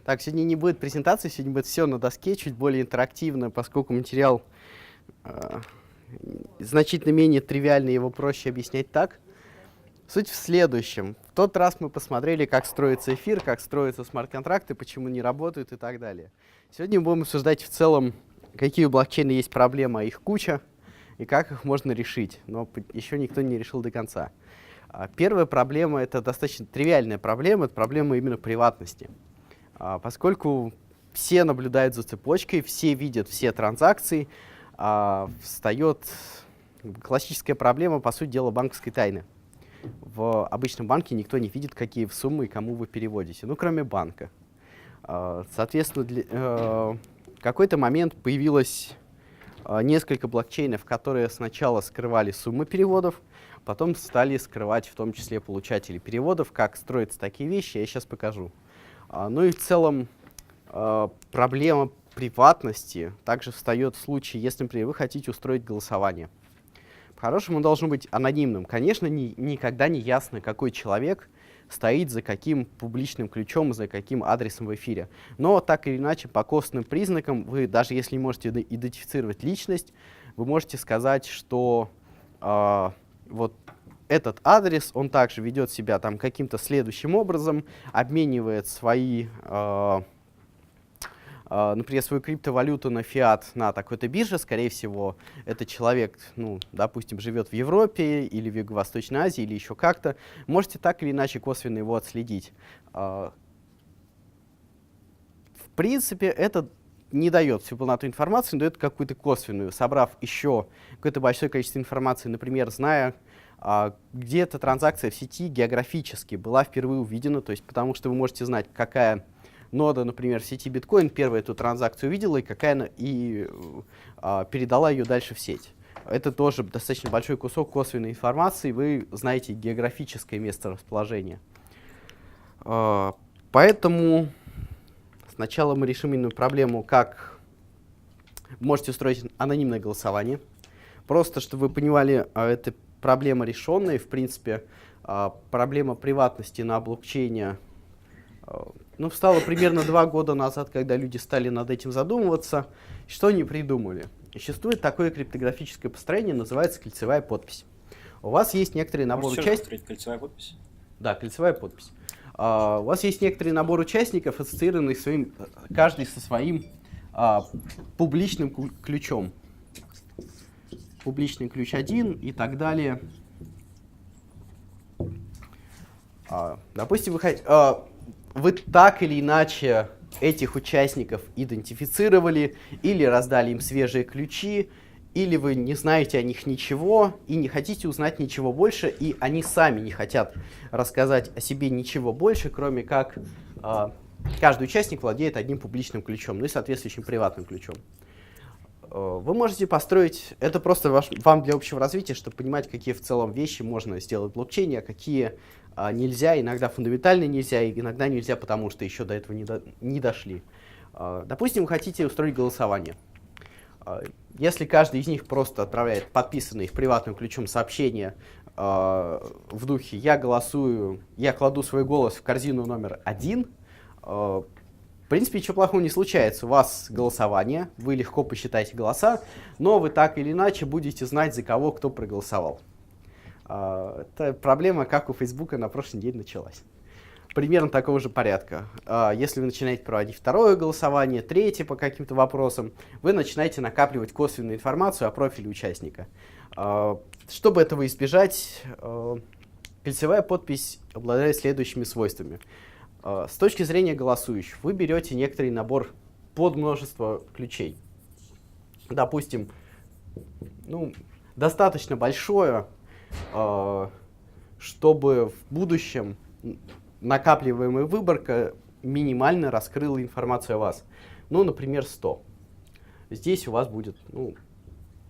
Так, сегодня не будет презентации, сегодня будет все на доске, чуть более интерактивно, поскольку материал э, значительно менее тривиальный, его проще объяснять так. Суть в следующем. В тот раз мы посмотрели, как строится эфир, как строятся смарт-контракты, почему не работают и так далее. Сегодня мы будем обсуждать в целом, какие у блокчейна есть проблемы, а их куча, и как их можно решить, но еще никто не решил до конца. Первая проблема — это достаточно тривиальная проблема, это проблема именно приватности. Поскольку все наблюдают за цепочкой, все видят все транзакции, встает классическая проблема, по сути дела, банковской тайны. В обычном банке никто не видит, какие суммы и кому вы переводите, ну, кроме банка. Соответственно, в какой-то момент появилось несколько блокчейнов, которые сначала скрывали суммы переводов, потом стали скрывать в том числе получателей переводов. Как строятся такие вещи, я сейчас покажу. Ну и в целом проблема приватности также встает в случае, если, например, вы хотите устроить голосование. По-хорошему, он должен быть анонимным. Конечно, никогда не ясно, какой человек стоит за каким публичным ключом, за каким адресом в эфире. Но так или иначе, по косвенным признакам, вы, даже если не можете идентифицировать личность, вы можете сказать, что вот этот адрес, он также ведет себя там каким-то следующим образом, обменивает свои, например, свою криптовалюту на фиат на такой-то бирже. Скорее всего, этот человек, ну, допустим, живет в Европе или в Юго-Восточной Азии или еще как-то. Можете так или иначе косвенно его отследить. В принципе, это не дает всю полноту информации, но дает какую-то косвенную. Собрав еще какое-то большое количество информации, например, зная, где эта транзакция в сети географически была впервые увидена, то есть потому что вы можете знать, какая нода, например, в сети биткоин первая эту транзакцию увидела и какая передала ее дальше в сеть. Это тоже достаточно большой кусок косвенной информации, вы знаете географическое месторасположение. Поэтому сначала мы решим именно проблему, как вы можете устроить анонимное голосование. Просто, чтобы вы понимали, это проблема решенная. В принципе, проблема приватности на блокчейне встала примерно 2 года назад, когда люди стали над этим задумываться. Что они придумали? Существует такое криптографическое построение, называется кольцевая подпись. У вас есть некоторый набор участников. Кольцевая подпись? Да, кольцевая подпись. У вас есть некоторый набор участников, ассоциированных каждый со своим публичным ключом. Публичный ключ 1 и так далее. Допустим, вы так или иначе этих участников идентифицировали, или раздали им свежие ключи, или вы не знаете о них ничего и не хотите узнать ничего больше, и они сами не хотят рассказать о себе ничего больше, кроме как каждый участник владеет одним публичным ключом, ну и соответствующим приватным ключом. Вы можете построить, это просто вам для общего развития, чтобы понимать, какие в целом вещи можно сделать в блокчейне, а какие нельзя, иногда фундаментально нельзя, и иногда нельзя, потому что еще до этого не дошли. Допустим, вы хотите устроить голосование. Если каждый из них просто отправляет подписанное их приватным ключом сообщение в духе «я голосую, я кладу свой голос в корзину номер 1», в принципе, ничего плохого не случается. У вас голосование, вы легко посчитаете голоса, но вы так или иначе будете знать, за кого кто проголосовал. Это проблема, как у Фейсбука на прошлой неделе началась. Примерно такого же порядка. Если вы начинаете проводить второе голосование, третье по каким-то вопросам, вы начинаете накапливать косвенную информацию о профиле участника. Чтобы этого избежать, кольцевая подпись обладает следующими свойствами. С точки зрения голосующих, вы берете некоторый набор подмножества ключей. Допустим, достаточно большое, чтобы в будущем накапливаемая выборка минимально раскрыла информацию о вас. Ну, например, 100. Здесь у вас будет,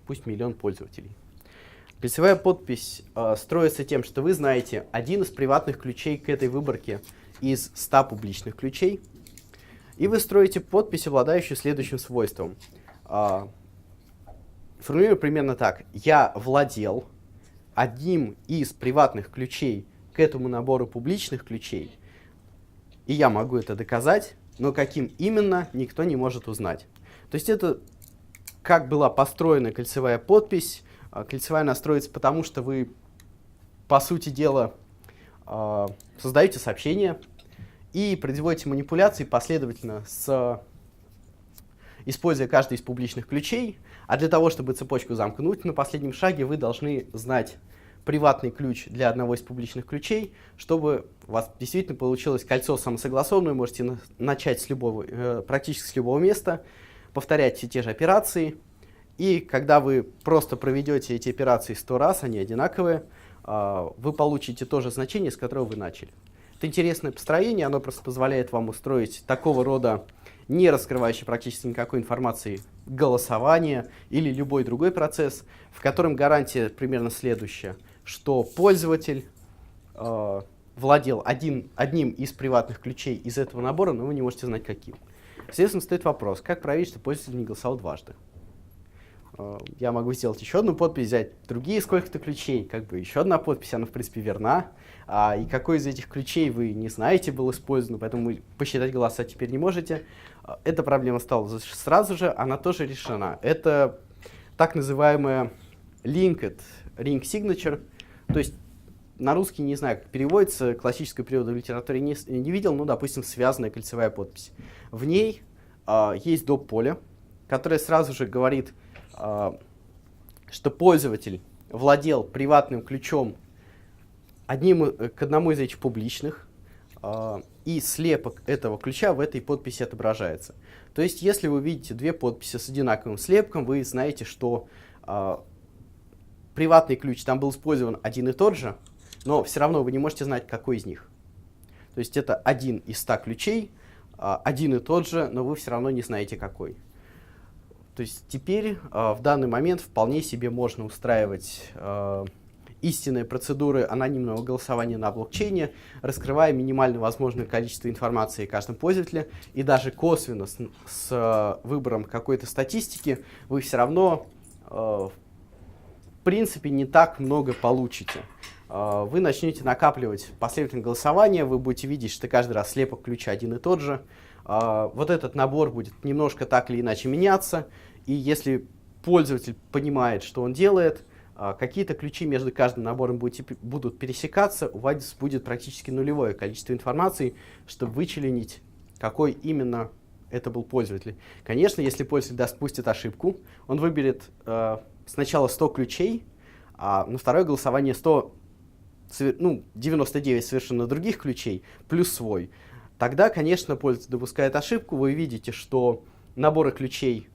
пусть 1 000 000 пользователей. Кольцевая подпись строится тем, что вы знаете один из приватных ключей к этой выборке из 100 публичных ключей, и вы строите подпись, обладающую следующим свойством. Формулирую примерно так. Я владел одним из приватных ключей к этому набору публичных ключей, и я могу это доказать, но каким именно, никто не может узнать. То есть это как была построена кольцевая подпись. Кольцевая она строится потому, что вы, по сути дела, создаете сообщение и производите манипуляции последовательно, используя каждый из публичных ключей. А для того, чтобы цепочку замкнуть, на последнем шаге вы должны знать приватный ключ для одного из публичных ключей, чтобы у вас действительно получилось кольцо самосогласованное. Можете начать с любого, практически с любого места, повторять все те же операции. И когда вы просто проведете эти операции 100 раз, они одинаковые, вы получите то же значение, с которого вы начали. Это интересное построение, оно просто позволяет вам устроить такого рода, не раскрывающий практически никакой информации, голосование или любой другой процесс, в котором гарантия примерно следующая, что пользователь владел одним из приватных ключей из этого набора, но вы не можете знать каким. Соответственно, стоит вопрос, как проверить, что пользователь не голосовал дважды? Я могу сделать еще одну подпись, взять другие сколько-то ключей, как бы еще одна подпись, она в принципе верна. И какой из этих ключей вы не знаете был использован, поэтому вы посчитать голоса теперь не можете. Эта проблема стала сразу же, она тоже решена. Это так называемая linked ring signature, то есть на русский не знаю, как переводится, классического перевода в литературе не видел, но, допустим, связанная кольцевая подпись. В ней есть доп. Поле, которое сразу же говорит, что пользователь владел приватным ключом к одному из этих публичных, и слепок этого ключа в этой подписи отображается. То есть, если вы видите две подписи с одинаковым слепком, вы знаете, что приватный ключ там был использован один и тот же, но все равно вы не можете знать, какой из них. То есть, это один из 100 ключей, один и тот же, но вы все равно не знаете, какой. То есть теперь в данный момент вполне себе можно устраивать истинные процедуры анонимного голосования на блокчейне, раскрывая минимально возможное количество информации о каждом пользователе, и даже косвенно с выбором какой-то статистики вы все равно в принципе не так много получите. Вы начнете накапливать последовательное голосование, вы будете видеть, что каждый раз слепок ключа один и тот же. Вот этот набор будет немножко так или иначе меняться, и если пользователь понимает, что он делает, какие-то ключи между каждым набором будут пересекаться, у вас будет практически нулевое количество информации, чтобы вычленить, какой именно это был пользователь. Конечно, если пользователь допустит ошибку, он выберет сначала 100 ключей, а на второе голосование 99 совершенно других ключей, плюс свой. Тогда, конечно, пользователь допускает ошибку, вы видите, что наборы ключей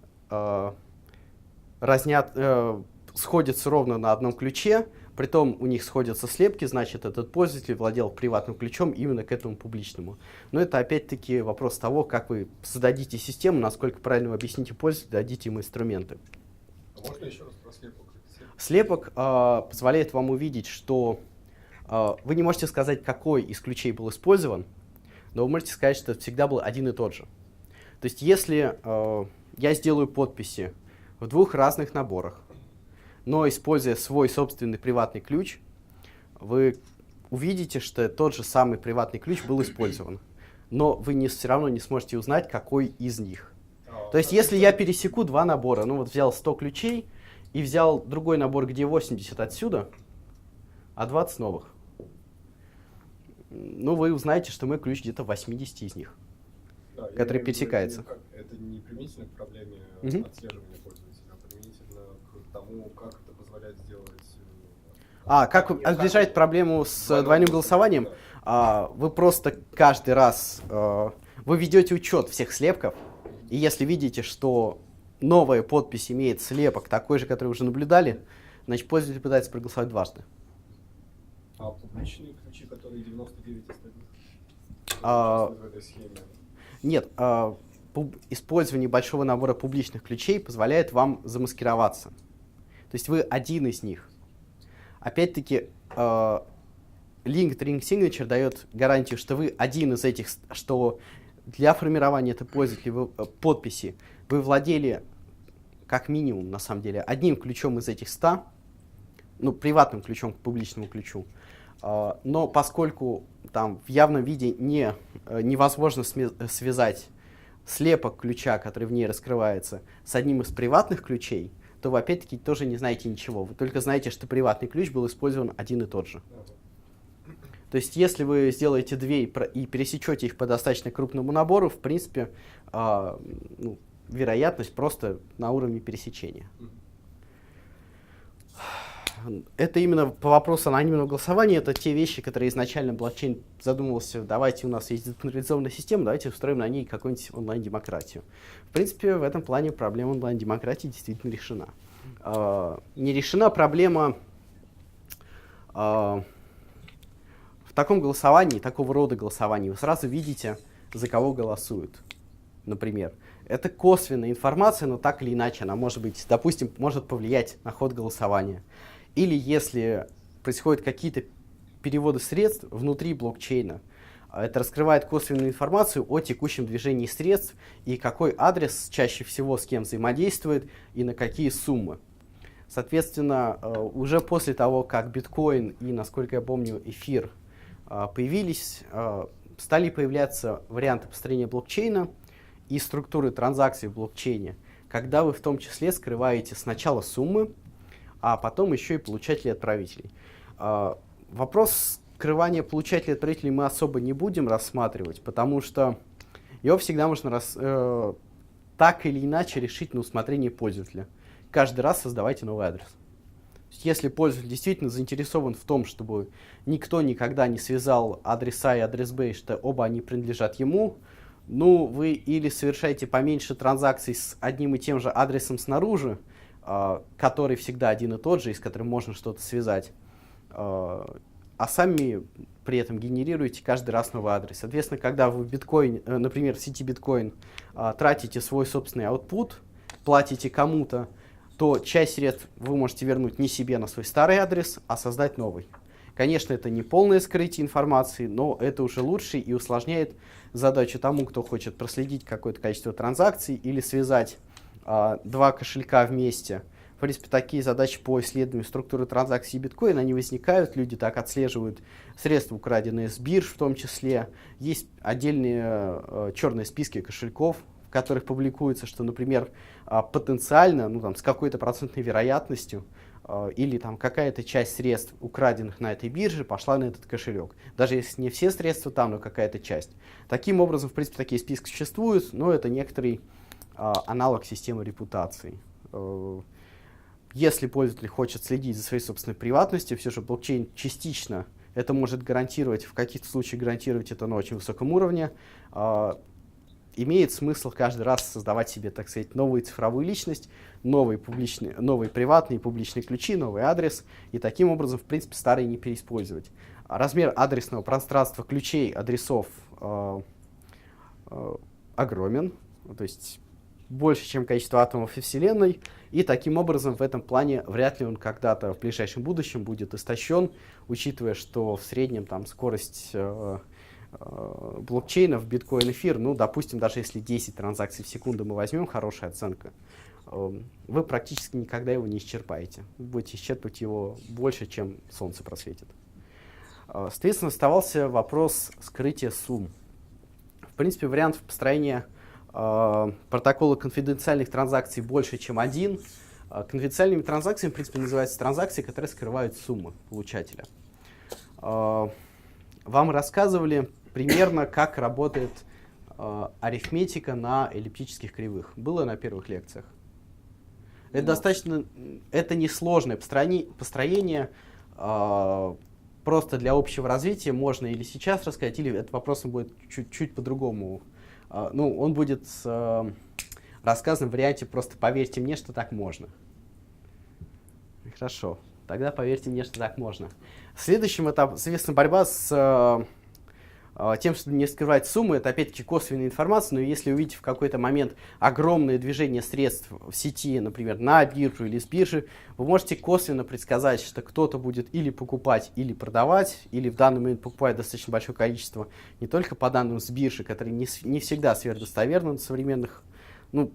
сходятся ровно на одном ключе, притом у них сходятся слепки, значит, этот пользователь владел приватным ключом именно к этому публичному. Но это опять-таки вопрос того, как вы создадите систему, насколько правильно вы объясните пользователю, дадите ему инструменты. А можно еще раз про слепок? Слепок позволяет вам увидеть, что вы не можете сказать, какой из ключей был использован, но вы можете сказать, что это всегда был один и тот же. То есть если я сделаю подписи в двух разных наборах, но используя свой собственный приватный ключ, вы увидите, что тот же самый приватный ключ был использован. Но вы все равно не сможете узнать, какой из них. То есть если я пересеку два набора, взял 100 ключей и взял другой набор, где 80 отсюда, а 20 новых, вы узнаете, что мой ключ где-то в 80 из них, который пересекается. Это не применительно к проблеме отслеживания пользователя, а применительно к тому, как это позволяет сделать... Как отбежать проблему с двойным голосованием? Вы просто каждый раз вы ведете учет всех слепков, и если видите, что новая подпись имеет слепок такой же, который вы уже наблюдали, значит, пользователь пытается проголосовать дважды. А публичные ключи, которые 99 остальных в этой схеме? Нет, использование большого набора публичных ключей позволяет вам замаскироваться. То есть вы один из них. Опять-таки, linked ring signature дает гарантию, что вы один из этих, что для формирования этой подписи вы владели как минимум, на самом деле, одним ключом из этих 100, приватным ключом к публичному ключу. Но поскольку там в явном виде невозможно связать слепок ключа, который в ней раскрывается, с одним из приватных ключей, то вы опять-таки тоже не знаете ничего. Вы только знаете, что приватный ключ был использован один и тот же. То есть, если вы сделаете две и пересечете их по достаточно крупному набору, в принципе, вероятность просто на уровне пересечения. Это именно по вопросу анонимного голосования, это те вещи, которые изначально блокчейн задумывался, давайте у нас есть децентрализованная система, давайте устроим на ней какую-нибудь онлайн-демократию. В принципе, в этом плане проблема онлайн-демократии действительно решена. Не решена проблема в таком голосовании, такого рода голосовании. Вы сразу видите, за кого голосуют, например. Это косвенная информация, но так или иначе она может быть, допустим, может повлиять на ход голосования. Или если происходят какие-то переводы средств внутри блокчейна, это раскрывает косвенную информацию о текущем движении средств и какой адрес чаще всего с кем взаимодействует и на какие суммы. Соответственно, уже после того, как биткоин и, насколько я помню, эфир появились, стали появляться варианты построения блокчейна и структуры транзакций в блокчейне, когда вы в том числе скрываете сначала суммы, а потом еще и получателей и отправителей. Вопрос скрывания получателей и отправителей мы особо не будем рассматривать, потому что его всегда можно так или иначе решить на усмотрение пользователя. Каждый раз создавайте новый адрес. Если пользователь действительно заинтересован в том, чтобы никто никогда не связал адрес А и адрес Б, что оба они принадлежат ему, ну, вы или совершаете поменьше транзакций с одним и тем же адресом снаружи, который всегда один и тот же, и с которым можно что-то связать, а сами при этом генерируете каждый раз новый адрес. Соответственно, когда вы в биткоин, например, в сети биткоин тратите свой собственный output, платите кому-то, то часть средств вы можете вернуть не себе на свой старый адрес, а создать новый. Конечно, это не полное скрытие информации, но это уже лучше и усложняет задачу тому, кто хочет проследить какое-то количество транзакций или связать два кошелька вместе. В принципе, такие задачи по исследованию структуры транзакций биткоина, они возникают, люди так отслеживают средства, украденные с бирж в том числе. Есть отдельные черные списки кошельков, в которых публикуется, что, например, потенциально, ну, там, с какой-то процентной вероятностью, или там какая-то часть средств, украденных на этой бирже, пошла на этот кошелек. Даже если не все средства там, но какая-то часть. Таким образом, в принципе, такие списки существуют, но это некоторый аналог системы репутации. Если пользователь хочет следить за своей собственной приватностью, все же блокчейн частично это может гарантировать, в каких-то случаях гарантировать это на очень высоком уровне. Имеет смысл каждый раз создавать себе, так сказать, новую цифровую личность, новые приватные и публичные ключи, новый адрес, и таким образом, в принципе, старые не переиспользовать. Размер адресного пространства ключей, адресов огромен, то есть больше, чем количество атомов во Вселенной, и таким образом в этом плане вряд ли он когда-то в ближайшем будущем будет истощен, учитывая, что в среднем там скорость блокчейнов, биткоин, эфир, ну, допустим, даже если 10 транзакций в секунду мы возьмем, хорошая оценка, вы практически никогда его не исчерпаете. Вы будете исчерпывать его больше, чем солнце просветит. Соответственно, оставался вопрос скрытия сумм. В принципе, вариантов построения протокола конфиденциальных транзакций больше, чем один. Конфиденциальными транзакциями, в принципе, называются транзакции, которые скрывают суммы получателя. Вам рассказывали примерно, как работает арифметика на эллиптических кривых. Было на первых лекциях. Это достаточно, это несложное построение, просто для общего развития можно или сейчас рассказать, или этот вопрос будет чуть-чуть по-другому. Ну, он будет рассказан в варианте «просто поверьте мне, что так можно». Хорошо, тогда поверьте мне, что так можно. Следующим этапом, соответственно, борьба с тем, чтобы не скрывать суммы, это опять-таки косвенная информация, но если увидите в какой-то момент огромное движение средств в сети, например, на биржу или с биржи, вы можете косвенно предсказать, что кто-то будет или покупать, или продавать, или в данный момент покупает достаточно большое количество, не только по данным с биржи, которые не всегда сверхдостоверны на современных, ну,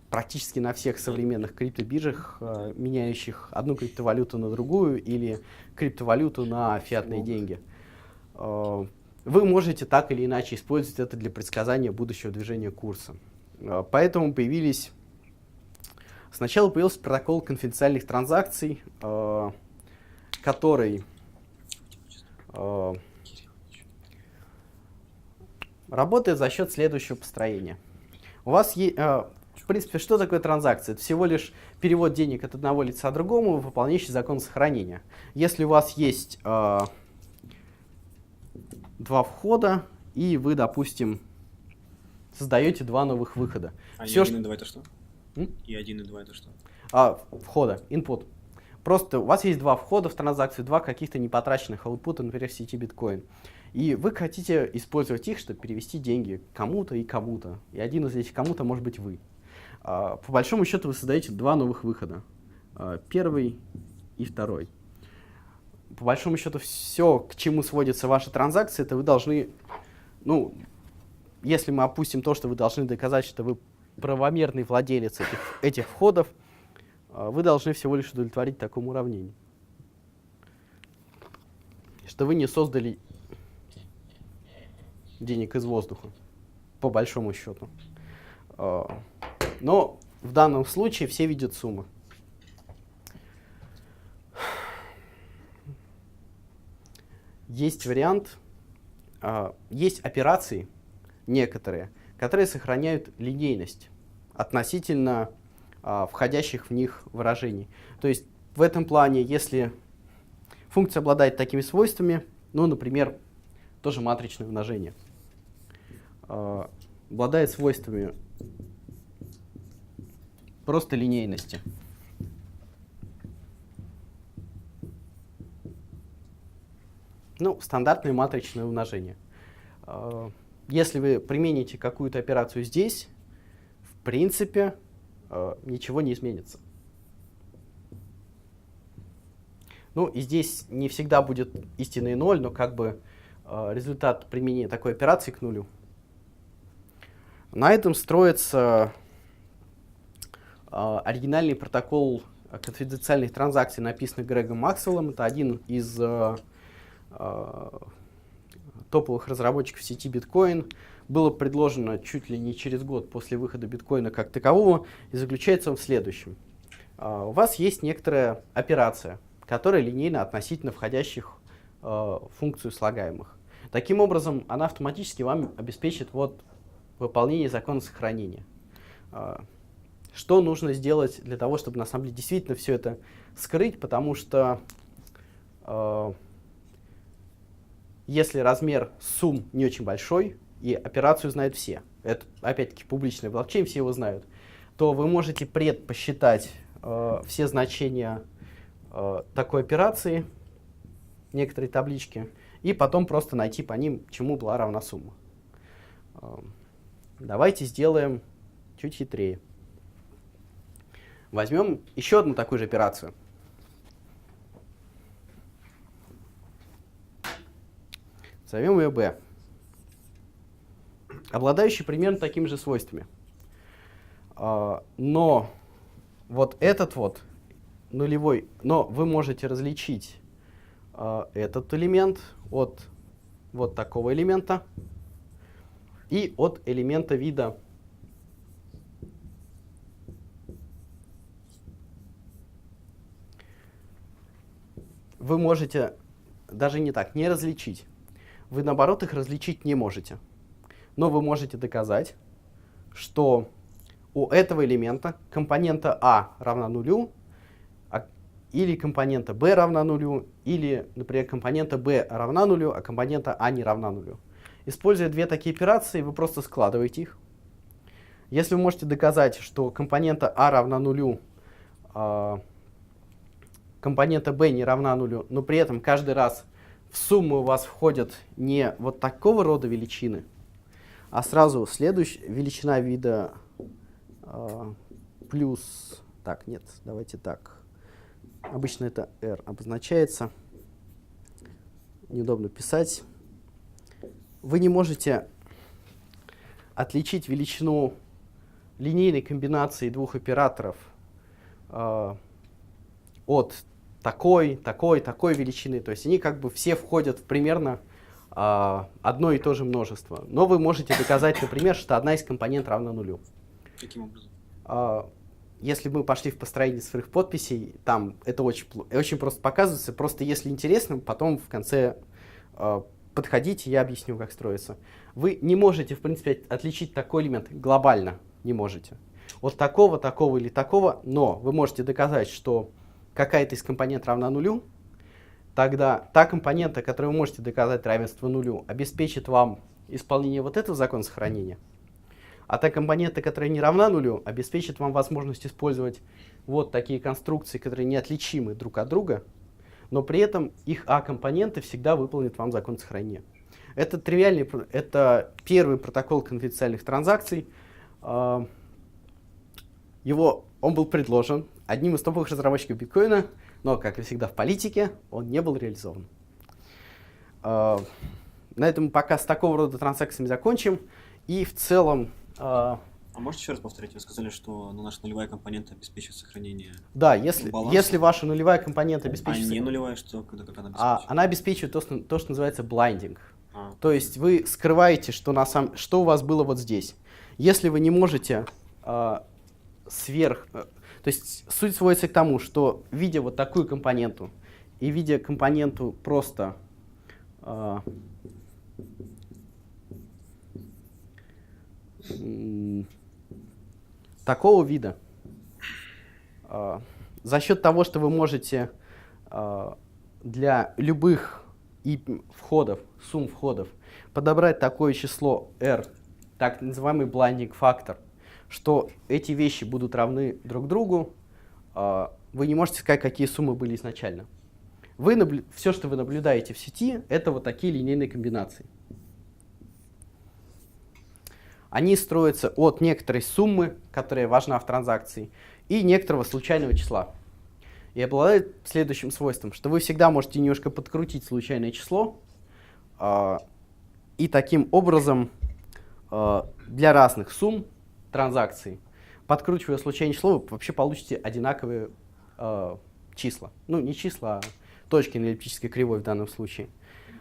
практически на всех современных криптобиржах, меняющих одну криптовалюту на другую или криптовалюту на фиатные деньги. вы можете так или иначе использовать это для предсказания будущего движения курса. Поэтому сначала появился протокол конфиденциальных транзакций, который работает за счет следующего построения. У вас есть, в принципе, что такое транзакция? Это всего лишь перевод денег от одного лица к другому, выполняющий закон сохранения. Если у вас есть два входа, и вы, допустим, создаете два новых выхода. А Все, И1 и 2 это что? И1 и 2 это что? Входа, input. Просто у вас есть два входа в транзакцию, два каких-то непотраченных output, например, в сети биткоин. И вы хотите использовать их, чтобы перевести деньги кому-то и кому-то. И один из этих кому-то может быть вы. По большому счету вы создаете два новых выхода. Первый и второй. По большому счету все, к чему сводится ваша транзакция, это вы должны, если мы опустим то, что вы должны доказать, что вы правомерный владелец этих входов, вы должны всего лишь удовлетворить такому уравнению. Что вы не создали денег из воздуха, по большому счету. Но в данном случае все видят суммы. Есть вариант, есть операции некоторые, которые сохраняют линейность относительно входящих в них выражений. То есть в этом плане, если функция обладает такими свойствами, например, тоже матричное умножение, обладает свойствами просто линейности. Стандартное матричное умножение. Если вы примените какую-то операцию здесь, в принципе, ничего не изменится. И здесь не всегда будет истинный ноль, но результат применения такой операции к нулю. На этом строится оригинальный протокол конфиденциальных транзакций, написанный Грегом Максвеллом. Это один из топовых разработчиков сети биткоин. Было предложено чуть ли не через год после выхода биткоина как такового, и заключается он в следующем. У вас есть некоторая операция, которая линейна относительно входящих функций слагаемых. Таким образом, она автоматически вам обеспечит выполнение закона сохранения. Что нужно сделать для того, чтобы на самом деле действительно все это скрыть, потому что если размер сумм не очень большой, и операцию знают все, это опять-таки публичный блокчейн, все его знают, то вы можете предпосчитать все значения такой операции, некоторые таблички, и потом просто найти по ним, чему была равна сумма. Давайте сделаем чуть хитрее. Возьмем еще одну такую же операцию. Назовем ее B. Обладающий примерно такими же свойствами. Но этот нулевой, но вы можете различить этот элемент от такого элемента и от элемента вида вы можете даже не различить. Вы, наоборот, их различить не можете. Но вы можете доказать, что у этого элемента компонента А равна нулю, или компонента B равна нулю, или, например, компонента B равна нулю, а компонента А не равна нулю. Используя две такие операции, вы просто складываете их. Если вы можете доказать, что компонента А равна нулю, компонента B не равна нулю, но при этом каждый раз в сумму у вас входят не такого рода величины, а сразу следующая величина вида плюс... давайте так. Обычно это R обозначается. Неудобно писать. Вы не можете отличить величину линейной комбинации двух операторов от такой величины. То есть они все входят в примерно одно и то же множество. Но вы можете доказать, например, что одна из компонент равна нулю. Каким образом? Если мы пошли в построение цифровых подписей, там это очень просто показывается. Просто если интересно, потом в конце подходите, я объясню, как строится. Вы не можете, в принципе, отличить такой элемент глобально. Не можете. От такого, такого или такого, но вы можете доказать, что какая-то из компонент равна нулю, тогда та компонента, которую вы можете доказать равенство нулю, обеспечит вам исполнение вот этого закона сохранения, а та компонента, которая не равна нулю, обеспечит вам возможность использовать вот такие конструкции, которые неотличимы друг от друга, но при этом их А-компоненты всегда выполнят вам закон сохранения. Это первый протокол конфиденциальных транзакций. Он был предложен одним из топовых разработчиков биткоина, но, как и всегда в политике, он не был реализован. На этом мы пока с такого рода транзакциями закончим. И в целом... А можете еще раз повторить? Вы сказали, что наша нулевая компонента обеспечивает сохранение. Да, если ваша нулевая компонента обеспечивает... А не нулевая, что, как она обеспечивает? Она обесвечивает то, что называется blinding. То есть вы скрываете, что у вас было вот здесь. Если вы не можете то есть суть сводится к тому, что видя вот такую компоненту и видя компоненту просто такого вида, за счет того, что вы можете для любых входов, сумм входов, подобрать такое число R, так называемый blinding фактор, что эти вещи будут равны друг другу, вы не можете сказать, какие суммы были изначально. Все, что вы наблюдаете в сети, это вот такие линейные комбинации. Они строятся от некоторой суммы, которая важна в транзакции, и некоторого случайного числа. И обладает следующим свойством, что вы всегда можете немножко подкрутить случайное число, и таким образом для разных сумм транзакций, подкручивая случайное число, вы вообще получите одинаковые числа. Ну, не числа, а точки на эллиптической кривой в данном случае.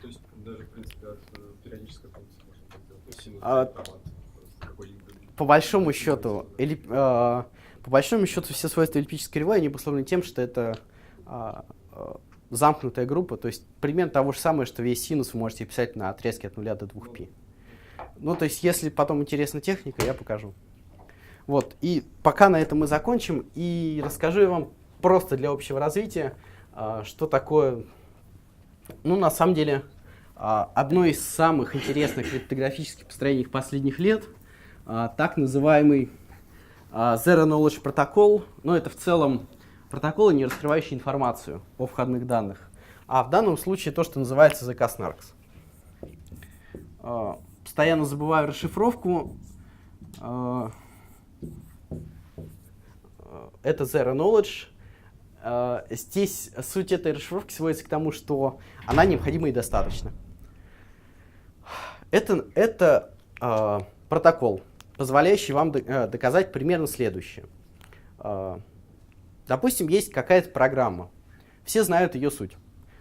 То есть даже, в принципе, от периодической функции можно так делать. То есть синус по большому счету, все свойства эллиптической кривой, они обусловлены тем, что это замкнутая группа, то есть примерно того же самое, что весь синус вы можете писать на отрезке от 0 до 2π. Ну, то есть, если потом интересна техника, я покажу. Вот, и пока на этом мы закончим, и расскажу вам просто для общего развития, что такое, ну, на самом деле, одно из самых интересных криптографических построений последних лет, так называемый Zero Knowledge Protocol, но это в целом протоколы, не раскрывающие информацию о входных данных, а в данном случае то, что называется ZK Snarks. Постоянно забываю расшифровку. Это Zero Knowledge. Здесь суть этой расшифровки сводится к тому, что она необходима и достаточна. Это протокол, позволяющий вам доказать примерно следующее. Допустим, есть какая-то программа. Все знают ее суть.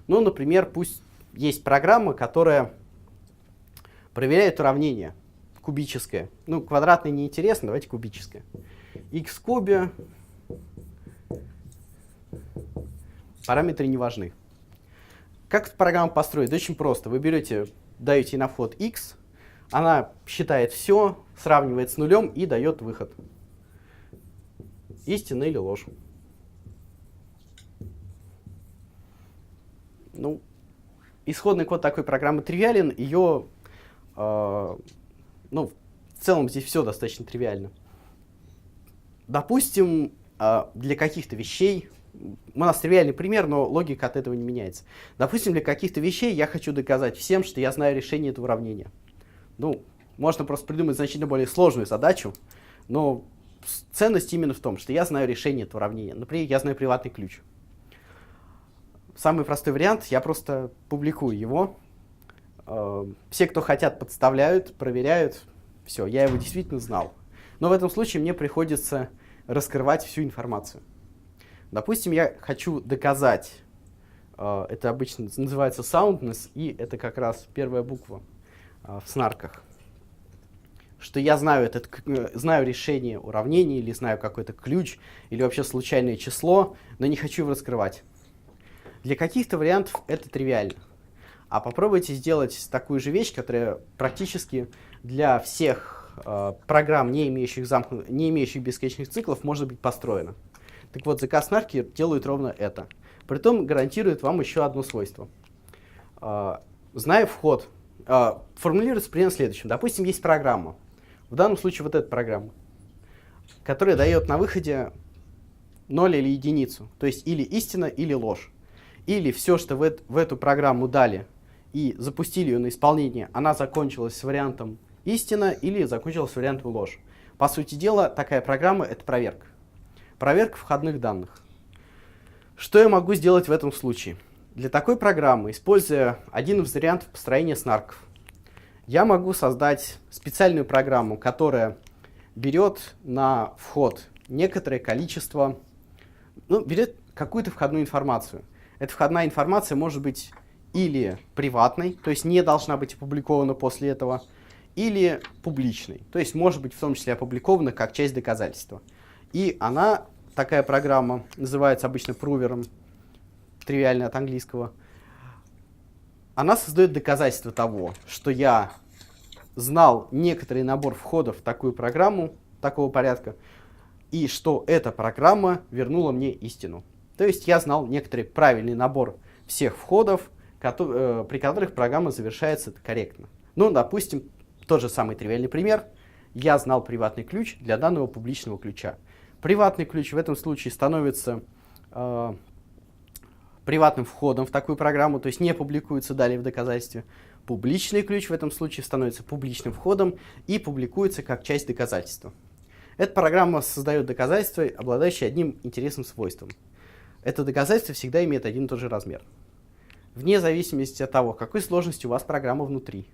Ну, например, пусть есть программа, которая проверяет уравнение кубическое. Ну, квадратное неинтересно, давайте кубическое. X в кубе. Параметры не важны. Как эту программу построить? Очень просто. Вы даете на вход x, она считает все, сравнивает с нулем и дает выход. Истина или ложь. Ну, исходный код такой программы тривиален, ее, в целом здесь все достаточно тривиально. Допустим, для каких-то вещей, у нас тривиальный пример, но логика от этого не меняется. Допустим, для каких-то вещей я хочу доказать всем, что я знаю решение этого уравнения. Ну, можно просто придумать значительно более сложную задачу, но ценность именно в том, что я знаю решение этого уравнения. Например, я знаю приватный ключ. Самый простой вариант, я просто публикую его. Все, кто хотят, подставляют, проверяют. Все, я его действительно знал. Но в этом случае мне приходится раскрывать всю информацию. Допустим, я хочу доказать Это обычно называется soundness, и это как раз первая буква в снарках. Что я знаю, знаю решение уравнений, или знаю какой-то ключ, или вообще случайное число, но не хочу его раскрывать. Для каких-то вариантов это тривиально. А попробуйте сделать такую же вещь, которая практически для всех программ, не имеющих бесконечных циклов, может быть построена. Так вот, ZK-снарки делают ровно это. Притом гарантирует вам еще одно свойство. Зная вход, формулируется примерно следующим. Допустим, есть программа. В данном случае вот эта программа, которая дает на выходе 0 или единицу. То есть или истина, или ложь. Или все, что в эту программу дали и запустили ее на исполнение, она закончилась с вариантом истина или закончилась с вариантом ложь. По сути дела, такая программа — это проверка. Проверка входных данных. Что я могу сделать в этом случае? Для такой программы, используя один из вариантов построения снарков, я могу создать специальную программу, которая берет на вход некоторое количество, берет какую-то входную информацию. Эта входная информация может быть или приватной, то есть не должна быть опубликована после этого, или публичной, то есть может быть в том числе опубликована как часть доказательства. И она, такая программа, называется обычно прувером, тривиально от английского. Она создает доказательство того, что я знал некоторый набор входов в такую программу, такого порядка, и что эта программа вернула мне истину. То есть я знал некоторый правильный набор всех входов, при которых программа завершается корректно. Ну, допустим, тот же самый тривиальный пример. Я знал приватный ключ для данного публичного ключа. Приватный ключ в этом случае становится приватным входом в такую программу, то есть не публикуется далее в доказательстве. Публичный ключ в этом случае становится публичным входом и публикуется как часть доказательства. Эта программа создает доказательства, обладающие одним интересным свойством. Это доказательство всегда имеет один и тот же размер. Вне зависимости от того, какой сложности у вас программа внутри.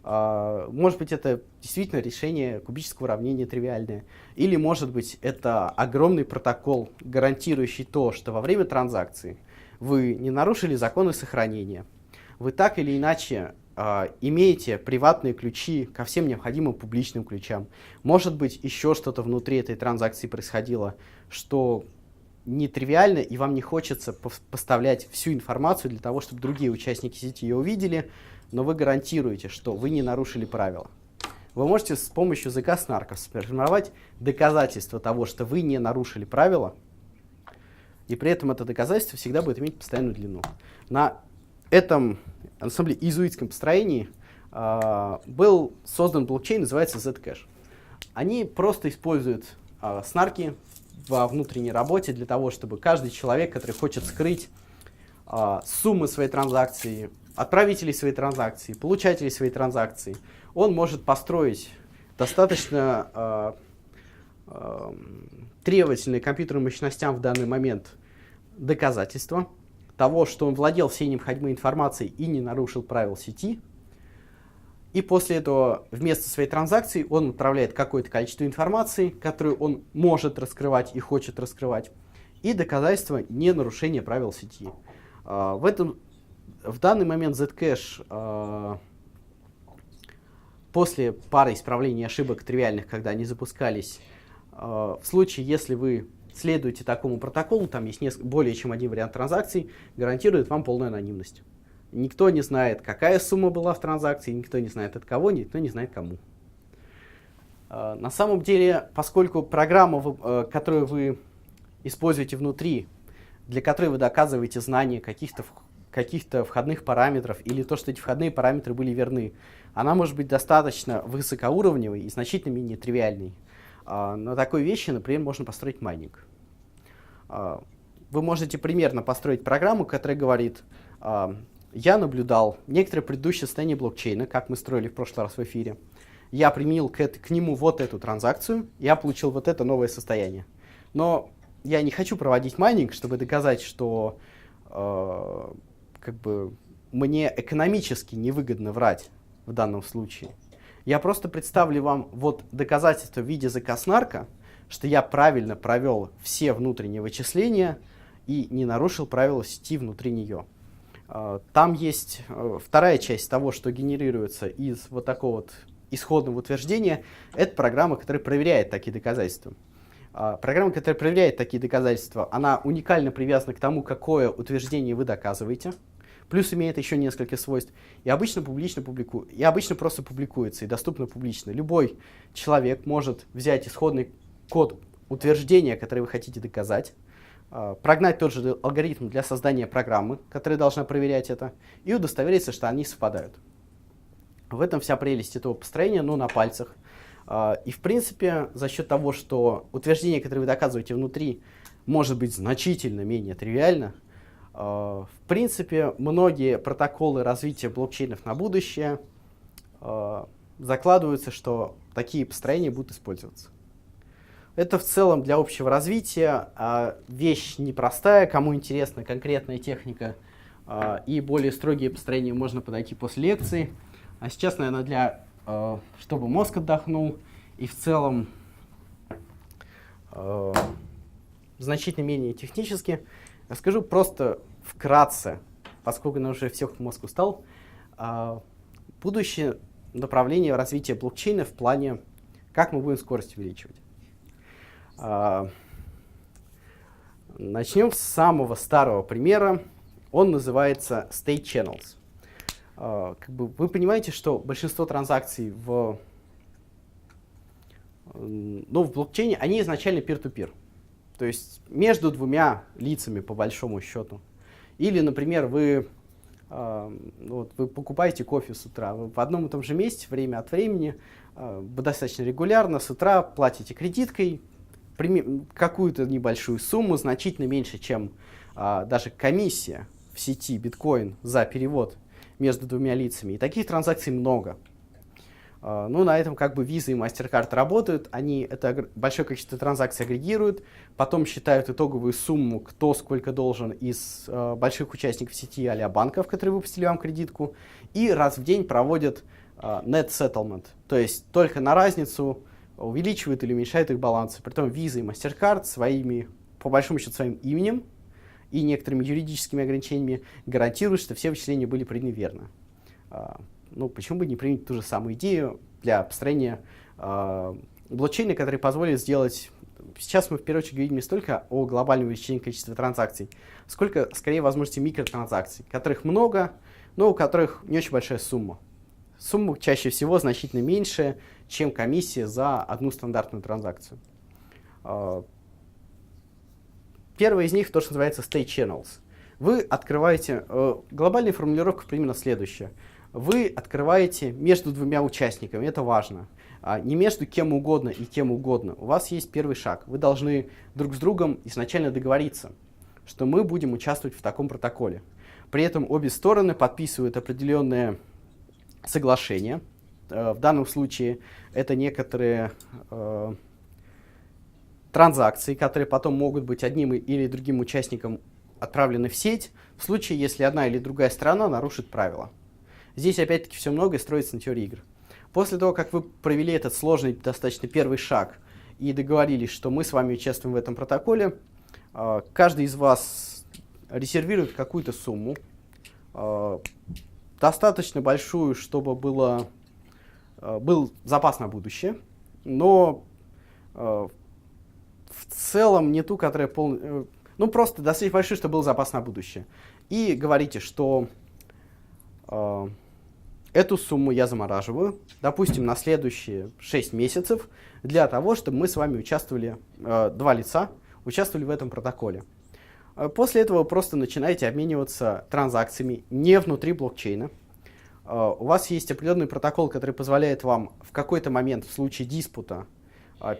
Может быть, это действительно решение кубического уравнения тривиальное. Или, может быть, это огромный протокол, гарантирующий то, что во время транзакции вы не нарушили законы сохранения. Вы так или иначе имеете приватные ключи ко всем необходимым публичным ключам. Может быть, еще что-то внутри этой транзакции происходило, что нетривиально, и вам не хочется поставлять всю информацию для того, чтобы другие участники сети ее увидели, но вы гарантируете, что вы не нарушили правила. Вы можете с помощью ZK-снарков сформировать доказательство того, что вы не нарушили правила, и при этом это доказательство всегда будет иметь постоянную длину. На этом, на самом деле, иезуитском построении был создан блокчейн, называется Zcash. Они просто используют снарки во внутренней работе для того, чтобы каждый человек, который хочет скрыть суммы своей транзакции, отправителей своей транзакции, получателей своей транзакции, он может построить достаточно требовательные компьютерным мощностям в данный момент доказательства того, что он владел всей необходимой информацией и не нарушил правил сети. И после этого вместо своей транзакции он отправляет какое-то количество информации, которую он может раскрывать и хочет раскрывать, и доказательство ненарушения правил сети. В данный момент Zcash после пары исправлений ошибок тривиальных, когда они запускались, в случае, если вы следуете такому протоколу, там есть более чем один вариант транзакций, гарантирует вам полную анонимность. Никто не знает, какая сумма была в транзакции, никто не знает от кого, никто не знает кому. На самом деле, поскольку программа, которую вы используете внутри, для которой вы доказываете знание каких-то входных параметров или то, что эти входные параметры были верны, она может быть достаточно высокоуровневой и значительно менее тривиальной. На такой вещи, например, можно построить майнинг. Вы можете примерно построить программу, которая говорит: я наблюдал некоторое предыдущее состояние блокчейна, как мы строили в прошлый раз в эфире. Я применил к нему вот эту транзакцию, я получил вот это новое состояние. Но я не хочу проводить майнинг, чтобы доказать, что мне экономически невыгодно врать в данном случае. Я просто представлю вам вот доказательство в виде ZK-снарка, что я правильно провел все внутренние вычисления и не нарушил правила сети внутри нее. Там есть вторая часть того, что генерируется из вот такого вот исходного утверждения. Это программа, которая проверяет такие доказательства. Программа, которая проверяет такие доказательства, она уникально привязана к тому, какое утверждение вы доказываете. Плюс имеет еще несколько свойств. И обычно просто публикуется и доступно публично. Любой человек может взять исходный код утверждения, которое вы хотите доказать, прогнать тот же алгоритм для создания программы, которая должна проверять это, и удостовериться, что они совпадают. В этом вся прелесть этого построения, на пальцах. И, в принципе, за счет того, что утверждение, которое вы доказываете внутри, может быть значительно менее тривиально, в принципе, многие протоколы развития блокчейнов на будущее закладываются, что такие построения будут использоваться. Это в целом для общего развития вещь непростая. Кому интересна конкретная техника и более строгие построения, можно подойти после лекции. А сейчас, наверное, чтобы мозг отдохнул и в целом значительно менее технически, расскажу просто вкратце, поскольку уже всех мозг устал, будущее направление развития блокчейна в плане, как мы будем скорость увеличивать. Начнем с самого старого примера. Он называется State Channels. Вы понимаете, что большинство транзакций в блокчейне, они изначально peer-to-peer. То есть между двумя лицами, по большому счету. Или, например, вы покупаете кофе с утра. Вы в одном и том же месте, время от времени, достаточно регулярно, с утра платите кредиткой, какую-то небольшую сумму, значительно меньше, чем даже комиссия в сети биткоин за перевод между двумя лицами. И таких транзакций много. На этом Visa и MasterCard работают. Они это большое количество транзакций агрегируют, потом считают итоговую сумму, кто сколько должен из больших участников сети а-ля банков, которые выпустили вам кредитку, и раз в день проводят net settlement, то есть только на разницу увеличивают или уменьшают их балансы. Притом Visa и MasterCard по большому счету своим именем и некоторыми юридическими ограничениями гарантируют, что все вычисления были проведены верно. Почему бы не применить ту же самую идею для построения блокчейна, который позволит сделать... Сейчас мы в первую очередь говорим не столько о глобальном увеличении количества транзакций, сколько, скорее, возможности микротранзакций, которых много, но у которых не очень большая сумма. Сумма чаще всего значительно меньше, чем комиссия за одну стандартную транзакцию. Первый из них то, что называется State Channels. Вы открываете... Глобальная формулировка примерно следующая. Вы открываете между двумя участниками, это важно. Не между кем угодно и кем угодно. У вас есть первый шаг. Вы должны друг с другом изначально договориться, что мы будем участвовать в таком протоколе. При этом обе стороны подписывают определенные соглашения. В данном случае это некоторые транзакции, которые потом могут быть одним или другим участником отправлены в сеть, в случае, если одна или другая сторона нарушит правила. Здесь опять-таки все многое строится на теории игр. После того, как вы провели этот сложный достаточно первый шаг и договорились, что мы с вами участвуем в этом протоколе, каждый из вас резервирует какую-то сумму, достаточно большую, чтобы был запас на будущее, но в целом не ту, которая просто достаточно большой, чтобы был запас на будущее. И говорите, что эту сумму я замораживаю, допустим, на следующие 6 месяцев, для того, чтобы мы с вами участвовали, два лица, участвовали в этом протоколе. После этого вы просто начинаете обмениваться транзакциями не внутри блокчейна. У вас есть определенный протокол, который позволяет вам в какой-то момент, в случае диспута,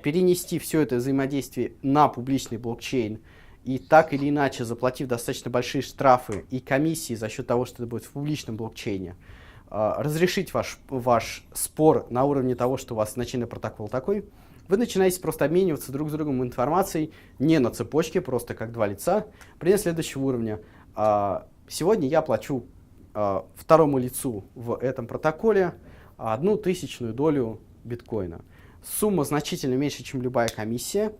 перенести все это взаимодействие на публичный блокчейн и так или иначе, заплатив достаточно большие штрафы и комиссии за счет того, что это будет в публичном блокчейне, разрешить ваш спор на уровне того, что у вас начальный протокол такой, вы начинаете просто обмениваться друг с другом информацией не на цепочке, просто как два лица, примерно следующего уровня. Сегодня я плачу второму лицу в этом протоколе 1/1000 долю биткоина. Сумма значительно меньше, чем любая комиссия.